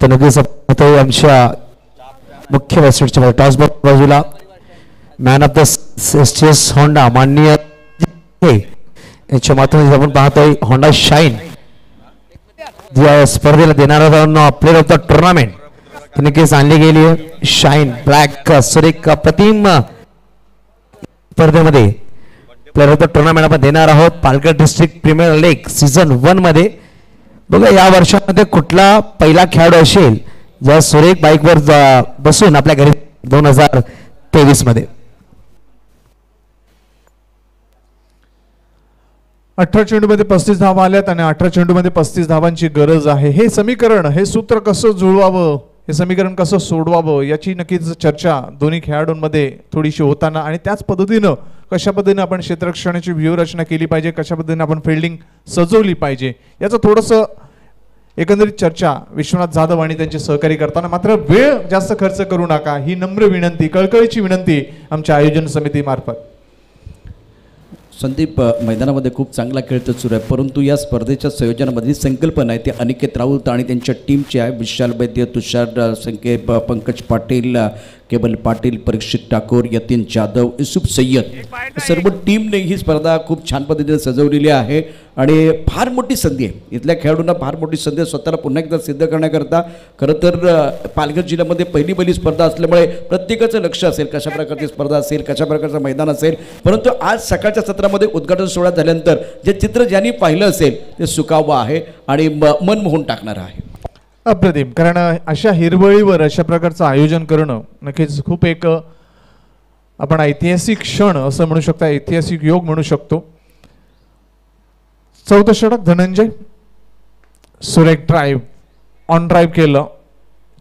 तर नक्कीच आपण आमच्या मुख्य वैशिष्ट्य टॉस बॉल बाजूला man of the STS Honda माननीय याच्या माध्यमातून आपण पाहतोय होंडा शाईन या स्पर्धेला देणारा प्लेअर ऑफ द टुर्नामेंट नक्कीच आणली गेली आहे। शाईन ब्लॅक सुरेख प्रतिम स्पर्धेमध्ये प्लेअर ऑफ द टुर्नामेंट आपण देणार आहोत Palghar District Premier League season 1 मध्ये। बघा या वर्षामध्ये कुठला पहिला खेळाडू असेल ज्या सुरेख बाईकवर बसून आपल्या घरी 2023 मध्ये 18 चेंडू मध्ये 35 धावा आल्यात आणि 18 चेंडू मध्ये 35 धावांची गरज आहे। हे समीकरण, हे सूत्र कसं जुळवावं, हे समीकरण कसं सोडवावं याची नक्कीच चर्चा दोन्ही खेळाडूंमध्ये थोडीशी होताना आणि त्याच पद्धतीनं कशा पद्धतीने आपण क्षेत्ररक्षणाची व्यूहरचना केली पाहिजे, कशा पद्धतीने आपण फिल्डिंग सजवली पाहिजे याचं थोडंसं एकंदरीत चर्चा विश्वनाथ जाधव आणि त्यांचे सहकारी करताना। मात्र वेळ जास्त खर्च करू नका ही नम्र विनंती, कळकळीची विनंती आमच्या आयोजन समितीमार्फत। संदीप मैदानामध्ये खूप चांगला खेळ तर सुरू आहे, परंतु या स्पर्धेच्या संयोजनामधली संकल्पना आहे ती अनिकेत राऊत आणि त्यांच्या टीमची आहे। विशाल वैद्य, तुषार संके, पंकज पाटील, केवल पाटील, परीक्षित ठाकूर, यतीन जाधव, युसुफ सय्यद सर्व टीमने ही स्पर्धा खूप छान पद्धतीने सजवलेली आहे आणि फार मोठी संधी आहे इथल्या खेळाडूंना, फार मोठी संधी आहे स्वतःला पुन्हा एकदा सिद्ध करण्याकरता। खरं तर पालघर जिल्ह्यामध्ये पहिली स्पर्धा असल्यामुळे प्रत्येकाचं लक्ष असेल कशा प्रकारची स्पर्धा असेल, कशा प्रकारचं मैदान असेल, परंतु आज सकाळच्या सत्रामध्ये उद्घाटन सोहळा झाल्यानंतर जे चित्र ज्यांनी पाहिलं असेल ते सुखावं आहे आणि मन मोहून टाकणारं आहे। अप्रतिम, कारण अशा हिरवळीवर अशा प्रकारचं आयोजन करणं नक्कीच खूप एक आपण ऐतिहासिक क्षण असं म्हणू शकतो, ऐतिहासिक योग म्हणू शकतो। चौथं षटक धनंजय, सुरेख ड्राईव्ह, ऑन ड्राईव्ह केलं,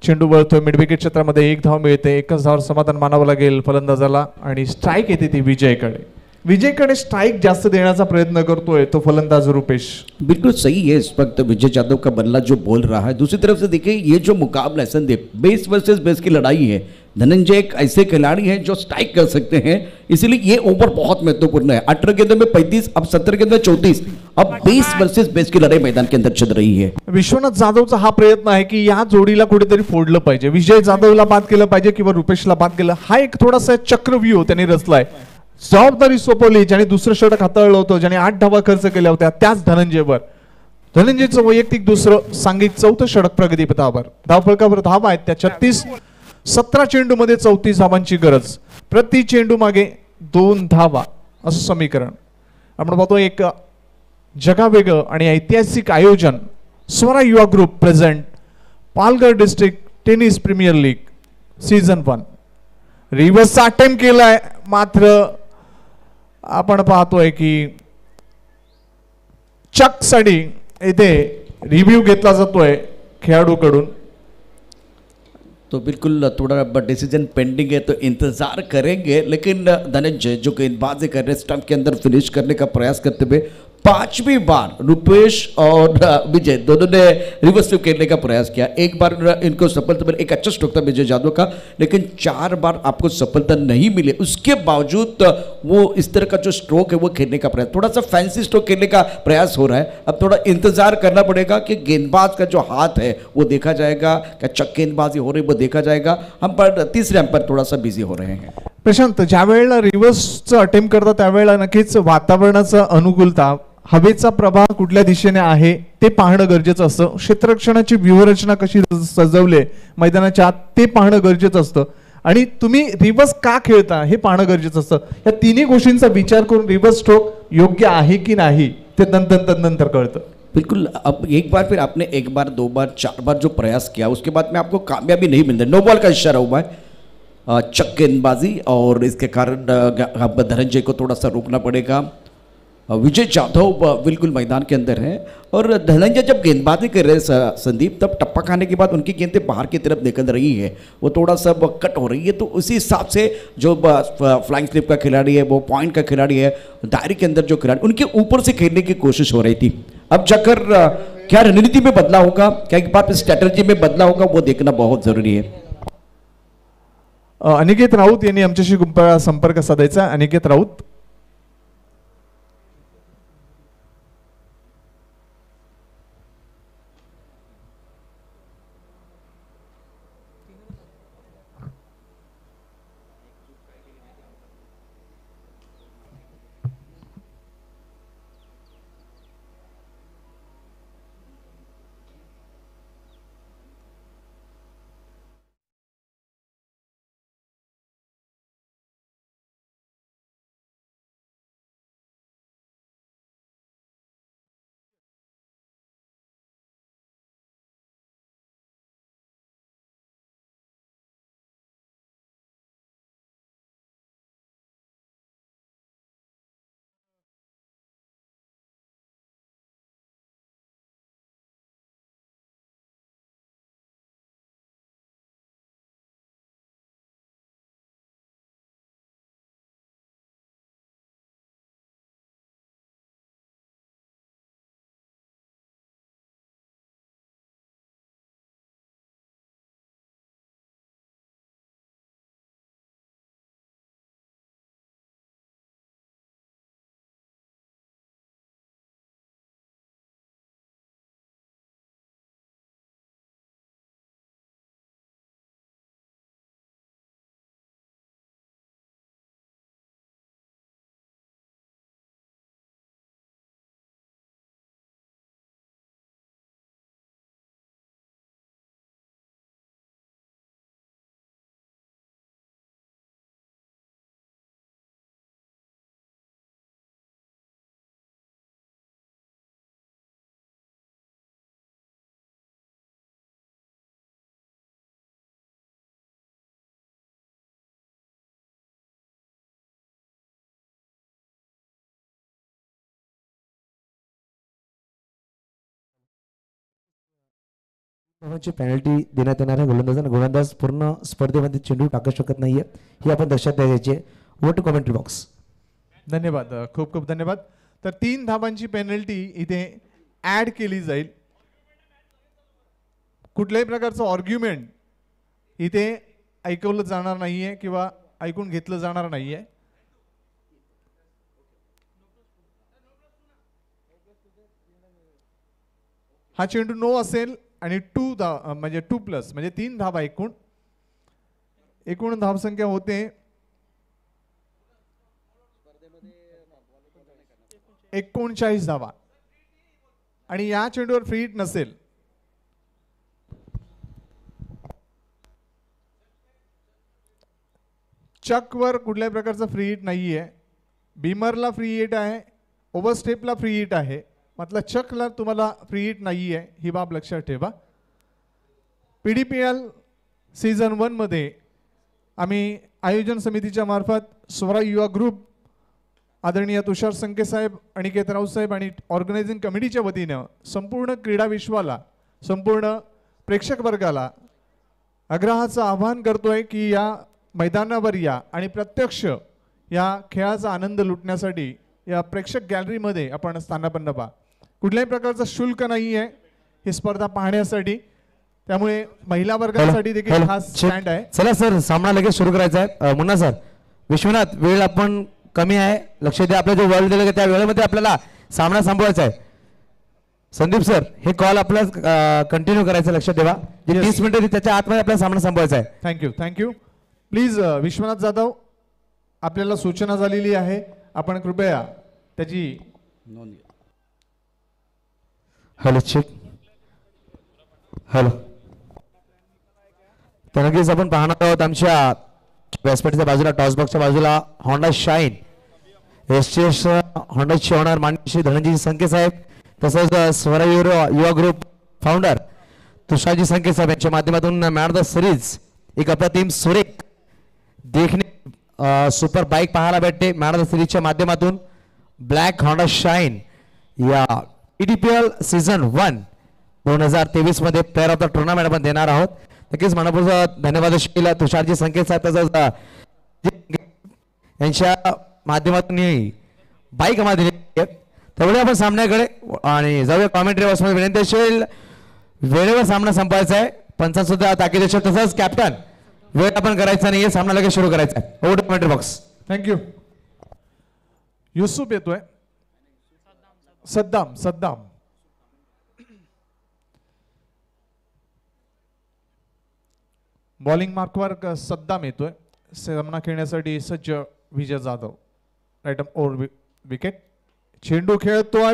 चेंडू वळतोय मिड विकेट क्षेत्रामध्ये 1 धाव मिळते, 1च धावावर समाधान मानावं लागेल फलंदाजाला आणि स्ट्राईक येते ती विजयकडे। विजयकडे स्ट्राइक जास्त देण्याचा प्रयत्न करतोय तो फलंदाज रूपेश। बिल्कुल सही है, इस वक्त विजय यादव का बल्ला जो बोल रहा है। दूसरी तरफ से देखिए ये जो मुकाबला है संदीप, बेस वर्सेस बेस की लड़ाई है। धनंजय एक ऐसे खिलाड़ी हैं जो स्ट्राइक कर सकते हैं, इसलिए ये ओवर बहुत महत्वपूर्ण है। 18 गेंदों में 35, अब 70 गेंदों में 34, अब बेस वर्सेस बेस की लड़ाई मैदान के अंदर चल रही है। विश्वनाथ जाधवचा हा प्रयत्न आहे की या जोडीला कुठेतरी फोडलं पाहिजे, विजय जाधवला बाद केलं पाहिजे किंवा रुपेशला बाद केलं, हा एक थोडासा चक्रव्यूह त्यांनी रचलाय। जबाबदारी सोपवली, ज्याने दुसरं षटक हाताळलं होतं, ज्याने 8 धावा खर्च केल्या होत्या त्याच धनंजयवर। धनंजयचं वैयक्तिक दुसरं सांघिक चौथं षटक प्रगतीपथावर, धावफलकावर धावा आहेत त्या 36। 17 चेंडू मध्ये 34 धावांची गरज, प्रति चेंडू मागे 2 धावा असं समीकरण। आपण पाहतो एक जगावेगळं आणि ऐतिहासिक आयोजन। Swara Yuva Group present Palghar District Tennis Premier League season 1। Reverse attempt केलाय, मात्र आपण पाहतोय की चक साठी इथे रिव्ह्यू घेतला जातोय खेळाडूकडून। तो बिल्कुल थोड़ा डिसीजन पेंडिंग है, तो इंतजार करेंगे, लेकिन धनंजय जो गेंदबाजी कर रहे स्टंप के अंदर फिनिश करने का प्रयास करते हुए 5वीं बार रूपेश और विजय दोनों ने रिवर्स स्विप खेलने का प्रयास किया। एक बार इनको सफलता मिली, एक अच्छा स्ट्रोक था विजय यादव का, लेकिन 4 बार आपको सफलता नहीं मिली। उसके बावजूद वो इस तरह का जो स्ट्रोक है वो खेलने का प्रयास, थोड़ा सा फैंसी स्ट्रोक खेलने का प्रयास हो रहा है। अब थोड़ा इंतजार करना पड़ेगा कि गेंदबाज का जो हाथ है वो देखा जाएगा, क्या चक गेंदबाजी हो रही है वो देखा जाएगा। हम पर तीसरे अंपायर थोड़ा सा बिजी हो रहे हैं। प्रशांत, ज्या वेळेला रिव्हर्सचं अटेम्प्ट करता त्यावेळेला नक्कीच वातावरणाचं अनुकूलता, हवेचा प्रवाह कुठल्या दिशेने आहे ते पाहणं गरजेचं असतं, क्षेत्ररक्षणाची व्यूहरचना कशी सजवले मैदानाच्या आत ते पाहणं गरजेचं असतं आणि तुम्ही रिव्हर्स का खेळता हे पाहणं गरजेचं असतं। या तिन्ही गोष्टींचा विचार करून रिव्हर्स स्ट्रोक योग्य आहे की नाही ते नंतर कळतं। बिल्कुल, अब एक बार फिर आपने 1 बार 2 बार 4 बार जो प्रयास किया उसके बाद में आपको कामयाबी नहीं मिल रही, नो बॉल का इशारा हुआ है, चक गेंदबाजी, और इसके कारण धनंजय को थोड़ा सा रोकना पड़ेगा। विजय जाधव बिल्कुल मैदान के अंदर है और धनंजय जब गेंदबाजी कर रहे हैं संदीप, तब टप्पा खाने के बाद उनकी गेंदें बाहर की तरफ निकल रही है, वो थोड़ा सा कट हो रही है, तो उसी हिसाब से जो फ्लाइंग स्लिप का खिलाड़ी है, वो पॉइंट का खिलाड़ी है, दायरे के अंदर जो खिलाड़ी, उनके ऊपर से खेलने की कोशिश हो रही थी। अब जाकर क्या रणनीति में बदलाव होगा, क्या एक बार स्ट्रैटेजी में बदलाव होगा, वो देखना बहुत जरूरी है। अनिकेत राऊत यांनी आमच्याशी संपर्क साधायचा। अनिकेत राऊत, पेनल्टी देण्यात येणार आहे गोलंदाजांना। गोलंदाज पूर्ण स्पर्धेमध्ये चेंडू टाकू शकत नाहीये, हे आपण लक्षात द्यायचे। Vote commentary box. धन्यवाद, खूप खूप धन्यवाद। तर 3 धावांची पेनल्टी इथे ऍड केली जाईल। कुठल्याही प्रकारचं आर्ग्युमेंट इथे ऐकवलं जाणार नाहीये किंवा ऐकून घेतलं जाणार नाहीये। हा चेंडू नो असेल आणि 2 म्हणजे 2+ म्हणजे 3 धावा एकूण धावसंख्या होते 39 धावा आणि या चेंडूवर फ्री हिट नसेल चकवर कुठल्याही प्रकारचा फ्री हिट नाहीये। बीमरला फ्री हिट आहे, ओव्हरस्टेपला फ्री हिट आहे, मतलब चकला तुम्हाला फ्री हिट नाहीये, ही बाब लक्षात ठेवा। PDPL सीझन 1 मध्ये आम्ही आयोजन समितीच्या मार्फत स्वरा युवा ग्रुप आदरणीय तुषार संके साहेब, अनिकेत राऊत साहेब आणि ऑर्गनायझिंग कमिटीच्या वतीनं संपूर्ण क्रीडा विश्वाला, संपूर्ण प्रेक्षक वर्गाला आग्रहाचं आवाहन करतोय की या मैदानावर या आणि प्रत्यक्ष या खेळाचा आनंद लुटण्यासाठी या प्रेक्षक गॅलरीमध्ये आपण स्थानापन्न व्हा। कुठल्याही प्रकारचं शुल्क नाहीये ही स्पर्धा पाहण्यासाठी, त्यामुळे महिला वर्गासाठी देखील खास स्टँड आहे। चला सर, सामना लगेच सुरू करायचा आहे। मुन्ना सर, विश्वनाथ, वेळ आपण कमी आहे, लक्ष द्या। आपला जो वर्ल्ड दिला त्या वेळेमध्ये आपल्याला सामना संपवायचा आहे। संदीप सर, हे कॉल आपल्याला कंटिन्यू करायचं, लक्ष ठेवा। जे 30 मिनिटं त्याच्या आतमध्ये आपल्याला सामना संपवायचा आहे। थँक्यू। प्लीज विश्वनाथ जाधव, आपल्याला सूचना झालेली आहे, आपण कृपया त्याची नोंद घ्या। Hello check, hello. तर नक्कीच आपण पाहणार आहोत आमच्या व्यासपीठाच्या बाजूला, टॉसबॉक्सच्या बाजूला होंडा शाईन एसटीएस होंडाची ओनर माननीय श्री धनंजय संके साहेब, तसंच स्वरा युवा ग्रुप फाउंडर तुषारजी संके साहेब यांच्या माध्यमातून मॅन ऑफ द सिरीज एक अप्रतिम सुरेख देखणे सुपर बाईक पाहायला भेटते। मॅन ऑफ द सिरीजच्या माध्यमातून ब्लॅक हॉन्डा शाईन या ETPL सीझन 1 2023 मध्ये प्लेअर ऑफ द टुर्नामेंट आपण देणार आहोत. नक्कीच मनपूर्वक धन्यवाद असतील तुषारजी संकेत साहेब यांच्या माध्यमातून बाईक आम्हाला दिली आहे. तेवढे आपण सामन्याकडे आणि जाऊया कॉमेंट्री बॉक्समध्ये. विनंती असेल वेळेवर सामना संपवायचा आहे. पंचांत सुद्धा ताकीद असेल. तसंच कॅप्टन वेळ आपण करायचा नाही, सामना लगेच सुरू करायचा आहे. Over to commentary box. Thank you. Yusuf येतोय. सद्दाम बॉलिंग मार्कवर सद्दाम येतोय. सामना खेळण्यासाठी सज्ज Vijay Jadhav. Right over wicket. चेंडू खेळतोय.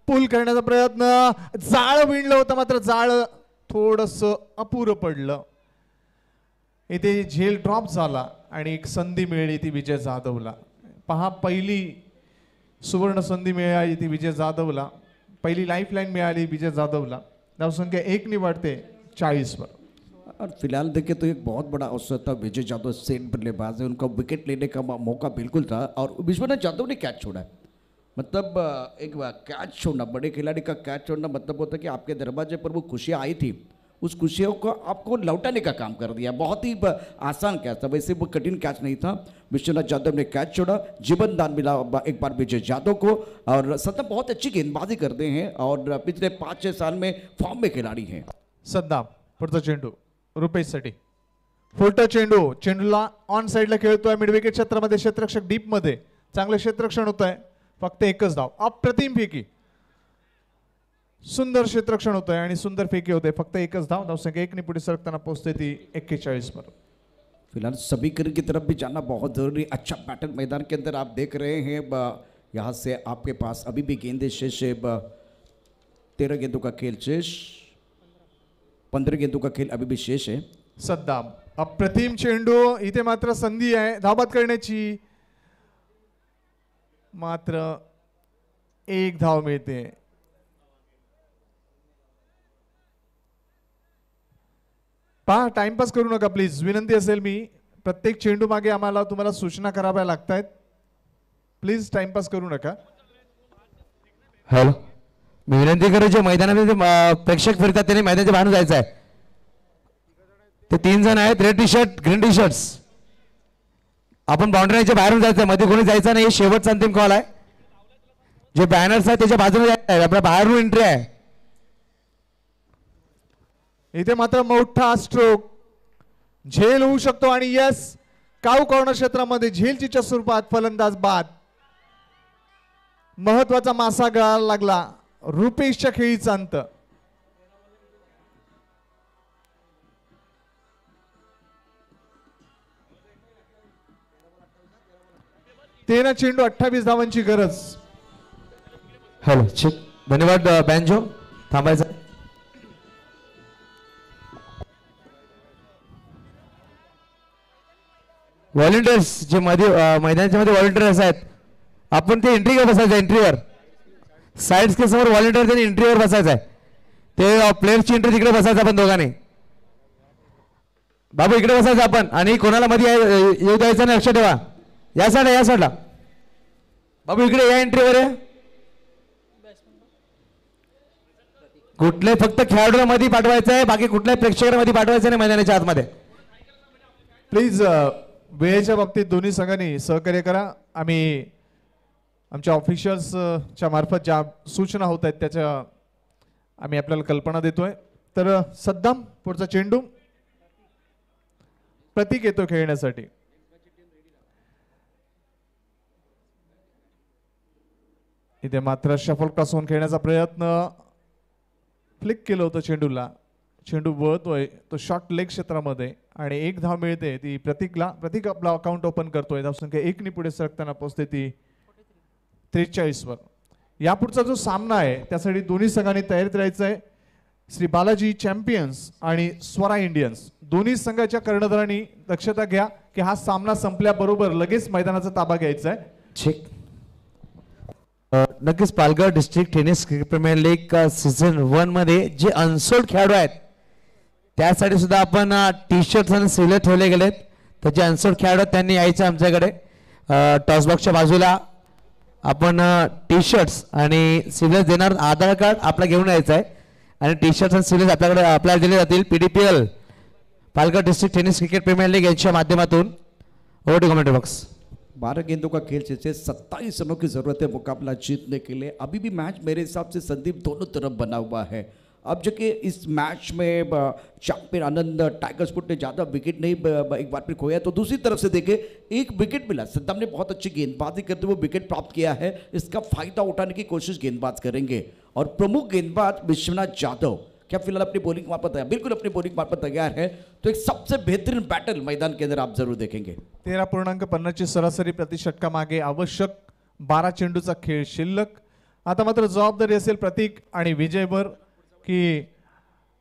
पुल करण्याचा प्रयत्न. जाळ विणलं होतं मात्र जाळ थोडस अपुरं पडलं. इथे झेल ड्रॉप झाला आणि एक संधी मिळाली ती विजय जाधवला. पहा पहिली सुवर्ण संधी मिळाली ती विजय जाधवला. पहिली लाईफलाईन मिळाली विजय जाधवला. धावसंख्या 1 ने वाढते 40 पर. और फिलहाल देखिए तो एक बहुत बड़ा अवसर था. विजय जाधव सेट बल्लेबाज है, उनका विकेट लेने का मौका बिल्कुल था और विश्वनाथ जाधव ने कैच छोड़ा है. मतलब एक कैच छोड़ना, बड़े खिलाड़ी का कैच छोड़ना मतलब होता है कि आपके दरवाजे पर वो खुशियाँ आई थी, उस खुशियों को आपको लौटाने का काम कर दिया. बहुत ही आसान कैच था, वैसे वो कठिन कैच नहीं था. विश्वनाथ जाधव ने कैच छोड़ा. जीवन दान मिला एक बार विजय जाधव को. और सद्दाम बहुत अच्छी गेंदबाजी करते हैं और पिछले 5-6 साल में फॉर्म में खिलाड़ी हैं. सद्दाम पुढचा चेंडू रुपेशसाठी. फुलटा चेंडू. चेंडूला ऑन साईडला खेळतोय. मिड विकेट क्षेत्रामध्ये क्षेत्ररक्षक डीप मध्ये चांगलं क्षेत्ररक्षण होत आहे. फक्त एकच धाव. अप्रतिम फेकी. सुंदर क्षेत्ररक्षण होत आहे आणि सुंदर फेकी होते. फक्त एकच धाव. धावसंख्या 1 ने पुढे सरकताना पोहोचते ती 41 पर. फिलहाल समीकरण की तरफ भी जाना बहुत जरूरी. अच्छा पैटर्न मैदान के अंदर आप देख रहे हैं. यहाँ से आपके पास अभी भी गेंदें शेष है. 13 गेंदों का खेल शेष, 15 गेंदों का खेल अभी भी शेष है. सद्दाम अप्रतिम चेंडू. इथे मात्र संधी आहे धावबाद करण्याची. मात्र एक धाव मिळते. पहा टाइमपास करू नका प्लीज, विनंती असेल. मी प्रत्येक चेंडू मागे आम्हाला तुम्हाला सूचना कराव्या लागतायत. प्लीज टाइमपास करू नका. हॅलो, मी विनंती करू जे मैदानामध्ये प्रेक्षक फिरतात त्यांनी मैदानाच्या बाहेर जायचं आहे. ते 3 जण आहेत red T shirt green tea shirts. आपण बाउंड्रीच्या बाहेरून जायचं आहे, मध्ये कोणी जायचं नाही. शेवटचा अंतिम कॉल आहे. जे बॅनर्स आहेत त्याच्या बाजूने जायचं आहे. आपल्या बाहेरून एंट्री आहे. इथे मात्र मोठा स्ट्रोक झेल होऊ शकतो आणि यस काऊ कॉर्नर क्षेत्रामध्ये झेलच्या स्वरूपात फलंदाज बाद. महत्वाचा मासा गळायला लागला. रुपेशच्या खेळीचा अंत. तेना चेंडू 28 धावांची गरज. हॅलो ठीक, धन्यवाद बँजो. थांबायचं. व्हॉलेंटियर्स जे मध्ये मैदानाच्या मध्ये व्हॉलेंटियर्स आहेत, आपण ते एंट्रीवर बसायचं. एंट्रीवर साईड्स के समोर व्हॉलेंटियर त्यांनी एंट्रीवर बसायचं आहे. ते प्लेयर्सची एंट्री तिकडे बसायचं आपण दोघांनी. बाबू इकडे बसायचं आपण आणि कोणाला मध्ये येऊ द्यायचं नाही. लक्ष ठेवा. या साईडला, या साईडला. बाबू इकडे या एंट्रीवर आहे. कुठले फक्त खेळाडूला मध्ये पाठवायचं आहे, बाकी कुठल्याही प्रेक्षकांना मध्ये पाठवायचं नाही मैदानाच्या आतमध्ये. प्लीज वेळेच्या बाबतीत दोन्ही संघांनी सहकार्य करा. आम्ही आमच्या ऑफिशियल्सच्या मार्फत ज्या सूचना होत आहेत त्याच्या आम्ही आपल्याला कल्पना देतोय. तर सद्दाम पुढचा चेंडू. प्रतीक येतो खेळण्यासाठी. इथे मात्र शफल क्रॉस होऊन खेळण्याचा प्रयत्न. फ्लिक केलं होतं चेंडूला. चेंडू वळतोय तो शॉर्ट लेग क्षेत्रामध्ये आणि एक धाव मिळते ती प्रतीकला. प्रतीक आपला अकाउंट ओपन करतोय. धावसंख्या 1 ने पुढे सरकताना पोहोचते ती 43 वर. यापुढचा जो सामना आहे त्यासाठी दोन्ही संघांनी तयारीत राहायचं आहे. श्री बालाजी चॅम्पियन्स आणि स्वरा इंडियन्स दोन्ही संघाच्या कर्णधारांनी दक्षता घ्या की हा सामना संपल्याबरोबर लगेच मैदानाचा ताबा घ्यायचा आहे. ठीक. नक्कीच Palghar District Tennis Cricket Premier League season 1 मध्ये जे अनसोल्ड खेळाडू आहेत त्यासाठी सुद्धा आपण टी शर्ट्स आणि सिलेक्ट ठेवले गेलेत. तर जे अनसोल्ड खेळाडू त्यांनी यायचं आमच्याकडे टॉसबॉक्सच्या बाजूला आपण टी शर्ट्स आणि सिरियल्स देणार. आधार कार्ड आपला घेऊन यायचं आहे आणि टी शर्ट्स आणि सिरियल्स आपल्याकडे आपल्याला दिले जातील. PDPL Palghar District Tennis Cricket Premier League यांच्या माध्यमातून. Over to commentary box. 12 गेंदों का खेल जिसे 27 रनों की जरूरत है मुकाबला जीतने के लिए. अभी भी मैच मेरे हिसाब से संदीप दोनों तरफ बना हुआ है. अब जो कि इस मैच में चैंपियन आनंद टाइगर स्पोर्ट ने ज़्यादा विकेट नहीं एक बार फिर खोया, तो दूसरी तरफ से देखे एक विकेट मिला. सद्दाम ने बहुत अच्छी गेंदबाजी करते हुए विकेट प्राप्त किया है. इसका फायदा उठाने की कोशिश गेंदबाज करेंगे. और प्रमुख गेंदबाज विश्वनाथ जाधव क्या फिलहाल अपनी बॉलिंग मार्फत तैयार, बिल्कुल अपनी बॉलिंग मार्फत तैयार है. तो एक सबसे बेहतरीन बैटल मैदान के अंदर आप जरूर देखेंगे. 13.50 ची सरासरी प्रतिषटका मागे आवश्यक 12 चेंडूचा खेळ शिल्लक. आता मात्र जबाबदारी असेल प्रतीक आणि विजयवर की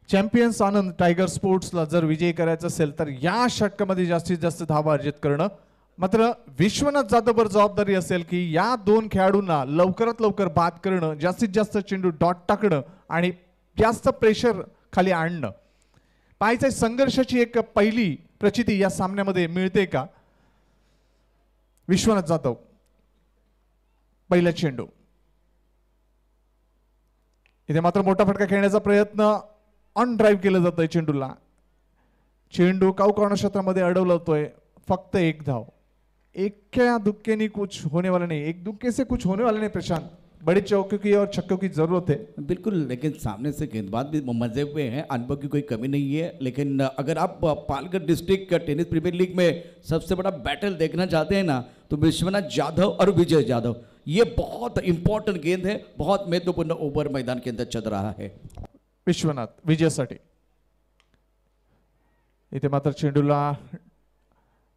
चॅम्पियन्स आनंद टायगर स्पोर्ट्सला जर विजयी करायचं असेल तर या षटकामध्ये जास्तीत जास्त धावा अर्जित करणं. मात्र विश्वनाथ जाधववर जबाबदारी असेल की या दोन खेळाडूंना लवकरात लवकर बाद करणं, जास्तीत जास्त चेंडू डॉट टाकणं आणि जास्त प्रेशर खाली आणणं. पाहायचं संघर्षाची एक पहिली प्रचिती या सामन्यामध्ये मिळते का. विश्वनाथ जाधव पहिला चेंडू. इथे मात्र मोठा फटका खेळण्याचा प्रयत्न ऑन ड्राईव्ह केलं जातोय चेंडूला. चेंडू काऊ कॉर्नर क्षेत्रामध्ये अडवला जातोय. फक्त एक धाव. एक दुक्के कुछ होने वाला नहीं, एक दुक्के से कुछ होने वाला नहीं प्रशांत. बड़े चौकों की और छक्कों की जरूरत है. बिल्कुल, लेकिन सामने से गेंदबाज भी मजे हुए हैं, अनुभव की कोई कमी नहीं है. लेकिन अगर आप Palghar District Tennis Premier League में सबसे बड़ा बैटल देखना चाहते हैं ना, तो विश्वनाथ जाधव और विजय जाधव, ये बहुत इंपॉर्टेंट गेंद है. बहुत महत्वपूर्ण ओवर मैदान के अंदर चल रहा है. विश्वनाथ विजयासाठी. इथे मात्र चेंडूला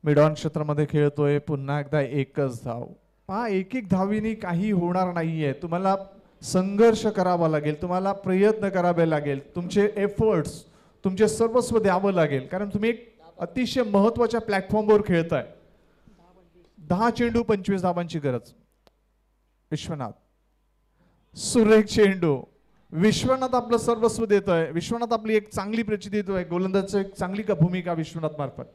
मिड ऑन क्षेत्रामध्ये खेळतोय. पुन्हा एकदा एकच धाव. पहा, एक एक धावीनी काही होणार नाहीये. तुम्हाला संघर्ष करावा लागेल, तुम्हाला प्रयत्न करावे लागेल, तुमचे एफर्ट्स, तुमचे सर्वस्व द्यावं लागेल. कारण तुम्ही एक अतिशय महत्वाच्या प्लॅटफॉर्मवर खेळताय. 10 चेंडू 25 धावांची गरज. विश्वनाथ सुरेख चेंडू. विश्वनाथ आपलं सर्वस्व देतोय. विश्वनाथ आपली एक चांगली प्रचिती देतोय. गोलंदाजाची एक चांगली का भूमिका विश्वनाथ मार्फत.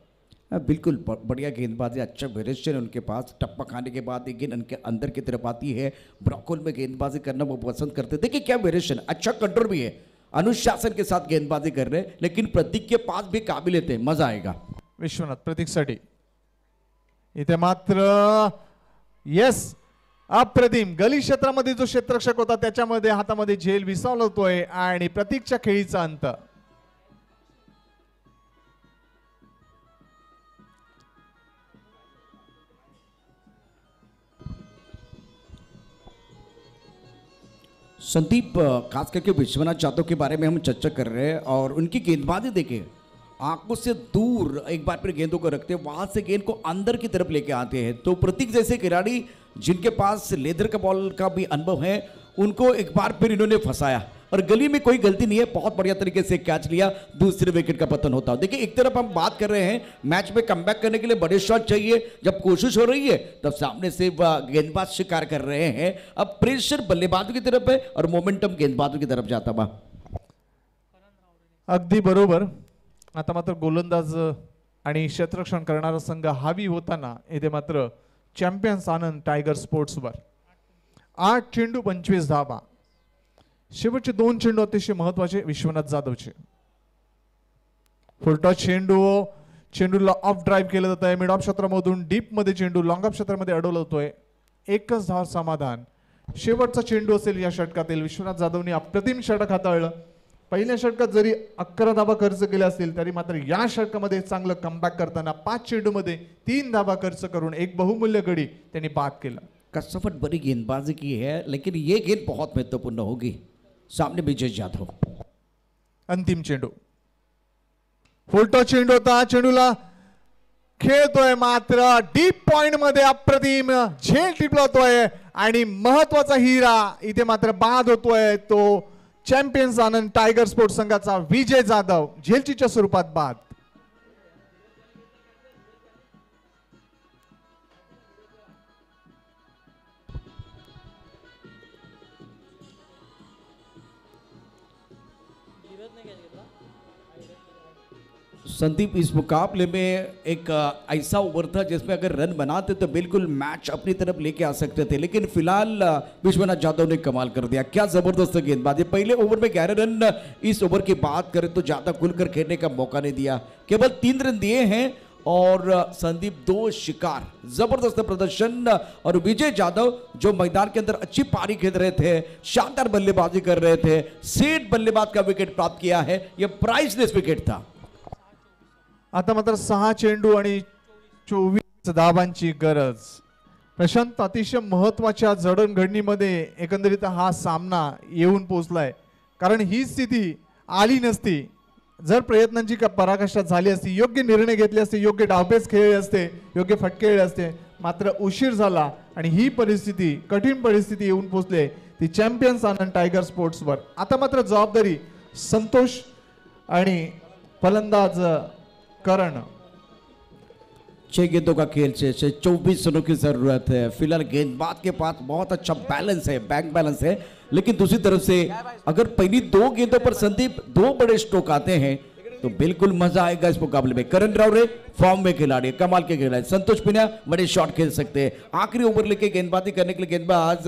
बिल्कुल बढ़िया गेंदबाजी, अच्छा वेरिएशन है उनके पास. टप्पा खाने के बाद एक गेंद उनके अंदर की तरफ आती है. ब्रॉकोल में गेंदबाजी करना वो पसंद करते. देखिए क्या वेरिएशन, अच्छा कंट्रोल भी है, अनुशासन के साथ गेंदबाजी कर रहे हैं. लेकिन प्रतीक के पास भी काबिलियत है, मजा आएगा. विश्वनाथ प्रतीकसाठी. इथे मात्र यस अप्रतिम. गली क्षेत्रामध्ये जो क्षेत्ररक्षक होता त्याच्यामध्ये हातामध्ये झेल विसावला होतोय आणि प्रतीकच्या खेळीचा अंत. संदीप, खास करके विश्वनाथ जाधव के बारे में हम चर्चा कर रहे हैं और उनकी गेंदबाजी देखें, आंखों से दूर एक बार फिर गेंदों को रखते हैं, वहां से गेंद को अंदर की तरफ लेके आते हैं. तो प्रतीक जैसे खिलाड़ी जिनके पास लेदर का बॉल का भी अनुभव है, उनको एक बार फिर इन्होंने फंसाया. और गली में कोई गलती नहीं है, बहुत बढ़िया तरीके से कैच लिया. दूसरे विकेट का पतन होता है. देखिए, एक तरफ हम बात कर रहे हैं मैच में कमबैक करने के लिए बड़े शॉट चाहिए. जब कोशिश हो रही है तब सामने से गेंदबाज शिकार कर रहे हैं. अब प्रेशर बल्लेबाजों की तरफ है और मोमेंटम गेंदबाजों की तरफ जाता बा. अगदी बरोबर. आता मात्र गोलंदाज आणि क्षेत्ररक्षण करणारा संघ हावी होताना इथे मात्र चॅम्पियन्स आनंद टायगर स्पोर्ट्सवर 8 चेंडू 25 धावा. शेवटचे 2 चेंडू अतिशय महत्वाचे विश्वनाथ जाधवचे. फुलटॉस चेंडू. चेंडूला ऑफ ड्राईव्ह केलं जात आहे. मिड ऑफ क्षेत्रामधून डीप मध्ये चेंडू लॉंग ऑफ क्षेत्रामध्ये अडवला होतोय. एकच धाव समाधान. शेवटचा चेंडू असेल या षटकातील. विश्वनाथ जाधवने अप्रतिम षटक हाताळलं. पहिल्या षटकात जरी 11 धावा खर्च केल्या असतील तरी मात्र या षटकामध्ये चांगलं कमबॅक करताना 5 चेंडूमध्ये 3 धावा खर्च करून एक बहुमूल्य गडी त्यांनी बाद केला. कसरत बड़ी गेंदबाजी की है, लेकिन ये गेंद बहुत महत्वपूर्ण होगी. सामने विजय जाधव. अंतिम चेंडू. फुलटॉस चेंडू होता. चेंडूला खेळतोय मात्र डीप पॉइंट मध्ये अप्रतिम झेल टिपलतोय आणि महत्वाचा हिरा इथे मात्र बाद होतोय. तो चॅम्पियन्स आनंद टायगर स्पोर्ट्स संघाचा विजय जाधव झेलचीच्या स्वरूपात बाद. संदीप, इस मुकाबले में एक ऐसा ओवर था जिसमें अगर रन बनाते तो बिल्कुल मैच अपनी तरफ लेके आ सकते थे, लेकिन फिलहाल विश्वनाथ जाधव ने कमाल कर दिया। क्या जबरदस्त गेंदबाजी। पहले ओवर में 11 रन, इस ओवर की बात करें तो ज्यादा खुलकर खेलने का मौका नहीं दिया, केवल 3 रन दिए हैं और संदीप 2 शिकार। जबरदस्त प्रदर्शन। और विजय जाधव जो मैदान के अंदर अच्छी पारी खेल रहे थे, शानदार बल्लेबाजी कर रहे थे, सेठ बल्लेबाज का विकेट प्राप्त किया है, यह प्राइसलेस विकेट था। आता मात्र 6 चेंडू आणि 24 धावांची गरज। प्रशांत, अतिशय महत्वाच्या जडणघडणीमध्ये एकंदरीत हा सामना येऊन पोहोचलाय, कारण ही स्थिती आली नसती जर प्रयत्नांची पराकाष्ठा झाली असती, योग्य निर्णय घेतले असते, योग्य डावपेच खेळले असते, योग्य फटके खेळले असते, मात्र उशीर झाला आणि ही परिस्थिती, कठीण परिस्थिती येऊन पोहोचले ती चॅम्पियन्स आनंद टायगर स्पोर्ट्सवर। आता मात्र जबाबदारी संतोष आणि फलंदाज करण। 6 गेंदों का खेल से 24 रनों की जरूरत है। फिलहाल गेंदबाज के पास बहुत अच्छा बैलेंस है, बैंक बैलेंस है, लेकिन दूसरी तरफ से अगर पहली 2 गेंदों पर संदीप 2 बड़े स्ट्रोक आते हैं तो बिल्कुल मजा आएगा इस मुकाबले में। करण रावरे फॉर्म में खिलाड़ी, कमाल के खिलाड़ी। संतोष पिन्या बड़े शॉट खेल सकते हैं। आखिरी ओवर लेके गेंदबाजी करने के लिए गेंदबाज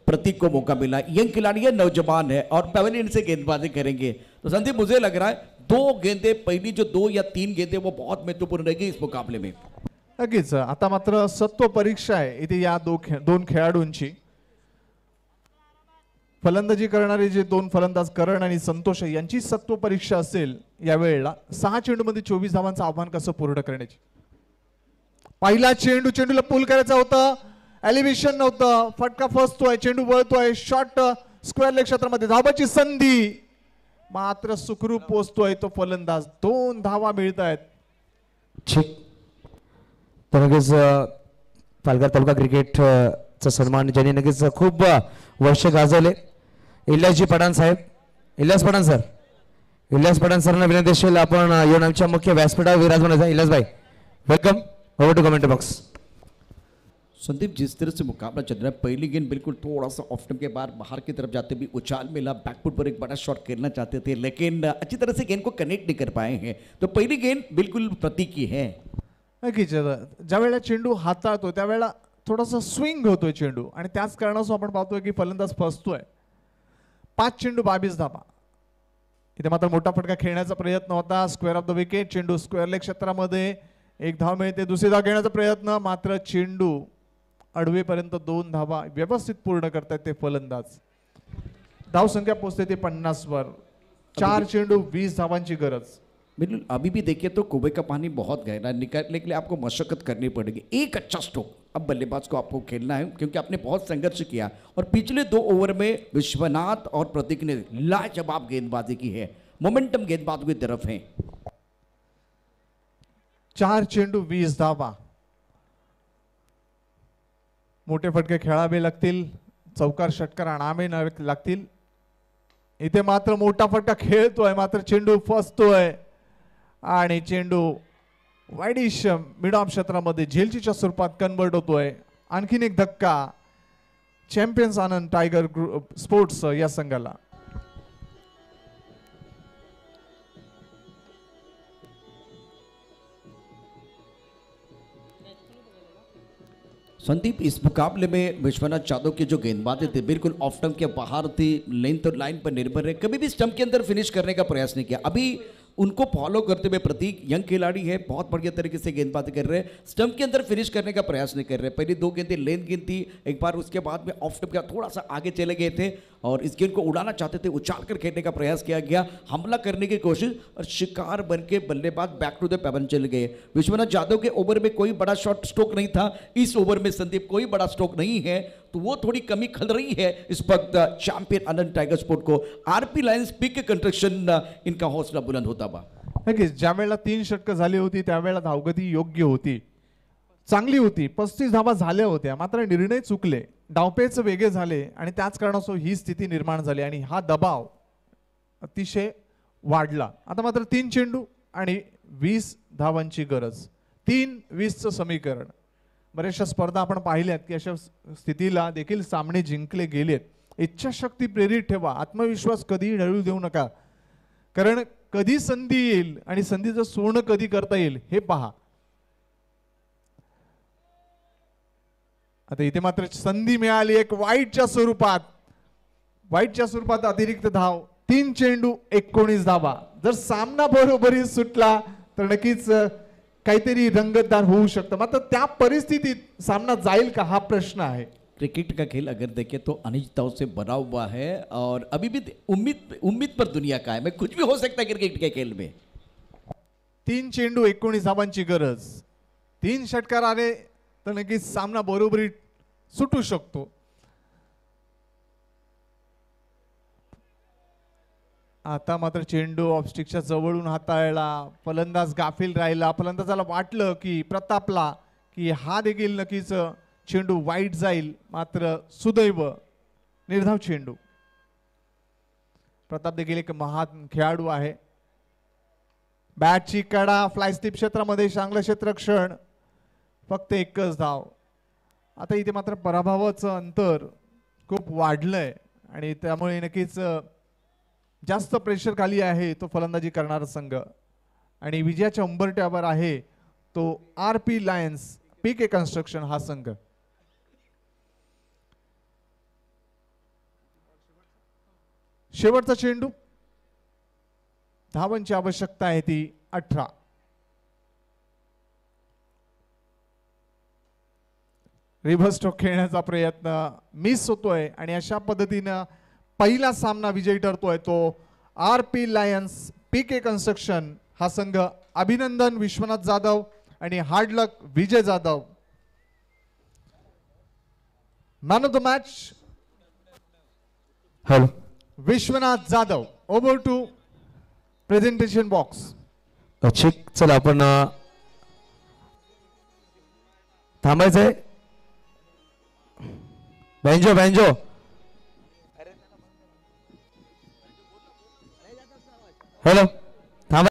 प्रतीक को मौका मिला। यंग खिलाड़ी है, नौजवान है और पेवेलियन से गेंदबाजी करेंगे। तो संदीप, मुझे लग रहा है 2 गेंदे, पहली जो 2 या 3 गेंदे वो बहुत महत्वपूर्ण रहेगी इस मुकाबले में। नक्कीच। आता मात्र सत्व परीक्षा आहे इथे या दोन खेळाडूंची। फलंदाजी करणारे जे 2 फलंदाज करण आणि संतोष यांची सत्व परीक्षा असेल या वेळेला। 6 चेंडूमध्ये 24 धावांचं आव्हान कसं पूर्ण करण्याची। पहिला चेंडूला पूल करायचा होता, एलिव्हेशन नव्हतं, फटका फसतोय, चेंडू वळतोय, शॉट स्क्वेअर लेग क्षेत्रामध्ये, धावाची संधी, मात्र सुखरूप पोहोचतोय तो फलंदाज। 2 धावा मिळत आहेत। ठीक, तर नक्कीच पालघर तालुका क्रिकेटचा सन्मान ज्यांनी नक्कीच खूप वर्ष गाजवले, इलियासजी पठाण साहेब, इलियास पठाण सर, इलियास पठाण सरांना विनंती असेल आपण येऊन आमच्या मुख्य व्यासपीठावर विराजमान व्हायचं। इलियास भाई, welcome, over to comment box. Sandeep, जिस तरह से मुकाबला चल रहा है, पहली गेंद बिल्कुल थोड़ा सा ऑफ स्टंप के बाहर की तरफ जाते भी उछाल मिला, बैकफुट पर एक बड़ा शॉट खेलना चाहते थे, लेकिन अच्छी तरह से गेंद को कनेक्ट नहीं कर पाए हैं। तो पहली गेंद बिल्कुल प्रतीक की है। नक्कीच, ज्या वेळेला चेंडू हाताळतो त्यावेळेला थोडासा स्विंग होतोय चेंडू आणि त्याच कारणास्तव आपण पाहतोय की फलंदाज फसतोय। 5 चेंडू 22 धावा। इथे मात्र मोठा फटका खेळण्याचा प्रयत्न होता, स्क्वेअर ऑफ द विकेट, चेंडू स्क्वेअर लेग क्षेत्रामध्ये, 1 धाव मिळते, दुसरी धाव घेण्याचा प्रयत्न, मात्र चेंडू अडवेपर्यंत 2 धावा व्यवस्थित पूर्ण करतायत ते फलंदाज। धाव संख्या पोहोचते ते 50 वर। 4 चेंडू 20 धावांची गरज। बिल्कुल, अभी भी देखिए तो कुएं का पानी बहुत गहरा, निकालने के लिए आपको मशक्कत करनी पड़ेगी। एक अच्छा स्ट्रोक अब बल्लेबाज को आपको खेलना है, क्योंकि आपने बहुत संघर्ष किया और पिछले 2 ओवर में विश्वनाथ और प्रतीक ने लाजवाब गेंदबाजी की है, मोमेंटम गेंदबाज की तरफ है। 4 चेंडू 20 धावा। मोठे फटके खेळावे लागतील, चौकार षटकार आणावे लागतील। इथे मात्र मोठा फटका खेळतोय, मात्र चेंडू फसतोय आणि चेंडू वाईडिश मिड ऑफ क्षेत्रामध्ये झेलचीच्या स्वरूपात कन्वर्ट होतोय। आणखीन एक धक्का चॅम्पियन्स आनंद टायगर स्पोर्ट्स या संघाला। संदीप, इस मुकाबले में विश्वनाथ जाधव के जो गेंदबाजी थे बिल्कुल ऑफ स्टंप के बाहर थी, लेंथ और लाइन पर निर्भर है, कभी भी स्टंप के अंदर फिनिश करने का प्रयास नहीं किया। अभी उनको फॉलो करते हुए प्रतीक यंग खिलाड़ी है, बहुत बढ़िया तरीके से गेंदबाजी कर रहे हैं, स्टंप के अंदर फिनिश करने का प्रयास नहीं कर रहे। पहली 2 गेंदें लेंथ गेंद थी, एक बार उसके बाद में ऑफ स्टंप का थोड़ा सा आगे चले गए थे और इस गेंद को उड़ाना चाहते थे, उछाल कर खेलने का प्रयास किया गया, हमला करने की कोशिश और शिकार बन के बल्लेबाज बैक टू द पेवन चले गए। विश्वनाथ जाधव के ओवर में कोई बड़ा शॉट स्ट्रोक नहीं था, इस ओवर में संदीप कोई बड़ा स्ट्रोक नहीं है, तो वो थोड़ी कमी खल रही है इस वक्त चैंपियन आनंद टाइगर स्पोर्ट को। आरपी लायंस पिक के कंस्ट्रक्शन इनका हौसला बुलंद होता बा। नक्कीच, ज्या वेळेला 3 षटकं झाली होती त्यावेळेला धावगती योग्य होती, चांगली होती, 35 धावा झाल्या होत्या, मात्र निर्णय चुकले, डावपेच वेगळे झाले आणि त्याच कारणास्तव ही स्थिती निर्माण झाली आणि हा दबाव अतिशय वाढला। आता मात्र 3 चेंडू आणि 20 धावांची गरज, 3-20चं समीकरण। बऱ्याचशा स्पर्धा आपण पाहिल्यात की अशा स्थितीला देखील सामने जिंकले गेलेत। इच्छाशक्ती प्रेरित ठेवा, आत्मविश्वास कधीही ढळू देऊ नका, कारण कधी संधी येईल आणि संधीचं सोनं कधी करता येईल हे पहा. आता इथे मात्र संधी मिळाली एक वाईटच्या स्वरूपात अतिरिक्त धाव. 3 चेंडू 19 धावा. जर सामना बरोबरी सुटला तर नक्कीच काहीतरी रंगतदार होऊ शकतं. मात्र त्या परिस्थितीत सामना जाईल का हा प्रश्न आहे. क्रिकेट का खेल अगर देखें तो अनिश्चितताओं से भरा हुआ है और अभी भी उम्मीद पर दुनिया का है. मैं कुछ भी हो सकता है क्रिकेट के खेल में. 3 चेंडू 19 धावांची गरज. 3 षटकार आले तर नक्कीच सामना बरोबरी सुटू शकतो. आता मात्र चेंडू ऑफस्टिकच्या जवळून हाताळला. फलंदाज गाफील राहिला. फलंदाजाला वाटलं की प्रतापला की हा देखील नक्कीच चेंडू वाईट जाईल. मात्र सुदैव निर्धाव चेंडू. प्रताप देखील एक महान खेळाडू आहे. बॅटची कडा फ्लायस्टिप क्षेत्रामध्ये चांगलं क्षेत्ररक्षण. फक्त एकच धाव. आता इथे मात्र पराभवाचं अंतर खूप वाढलंय आणि त्यामुळे नक्कीच जास्त प्रेशर खाली आहे तो फलंदाजी करणारा संघ. आणि विजयाच्या उंबरठ्यावर आहे तो RP लायन्स PK कन्स्ट्रक्शन हा संघ. शेवटचा चेंडू. धावांची आवश्यकता आहे ती 18. रिव्हर्स स्ट्रोक खेळण्याचा प्रयत्न मिस होतोय आणि अशा पद्धतीनं पहिला सामना विजयी ठरतोय तो RP लायन्स PK कन्स्ट्रक्शन हा संघ. अभिनंदन विश्वनाथ जाधव आणि hard luck Vijay Jadhav. Man of the match hello Vishwanath Jadhav. Over to presentation box. ठीक, चला आपण थांबायचंय. Banjo hello.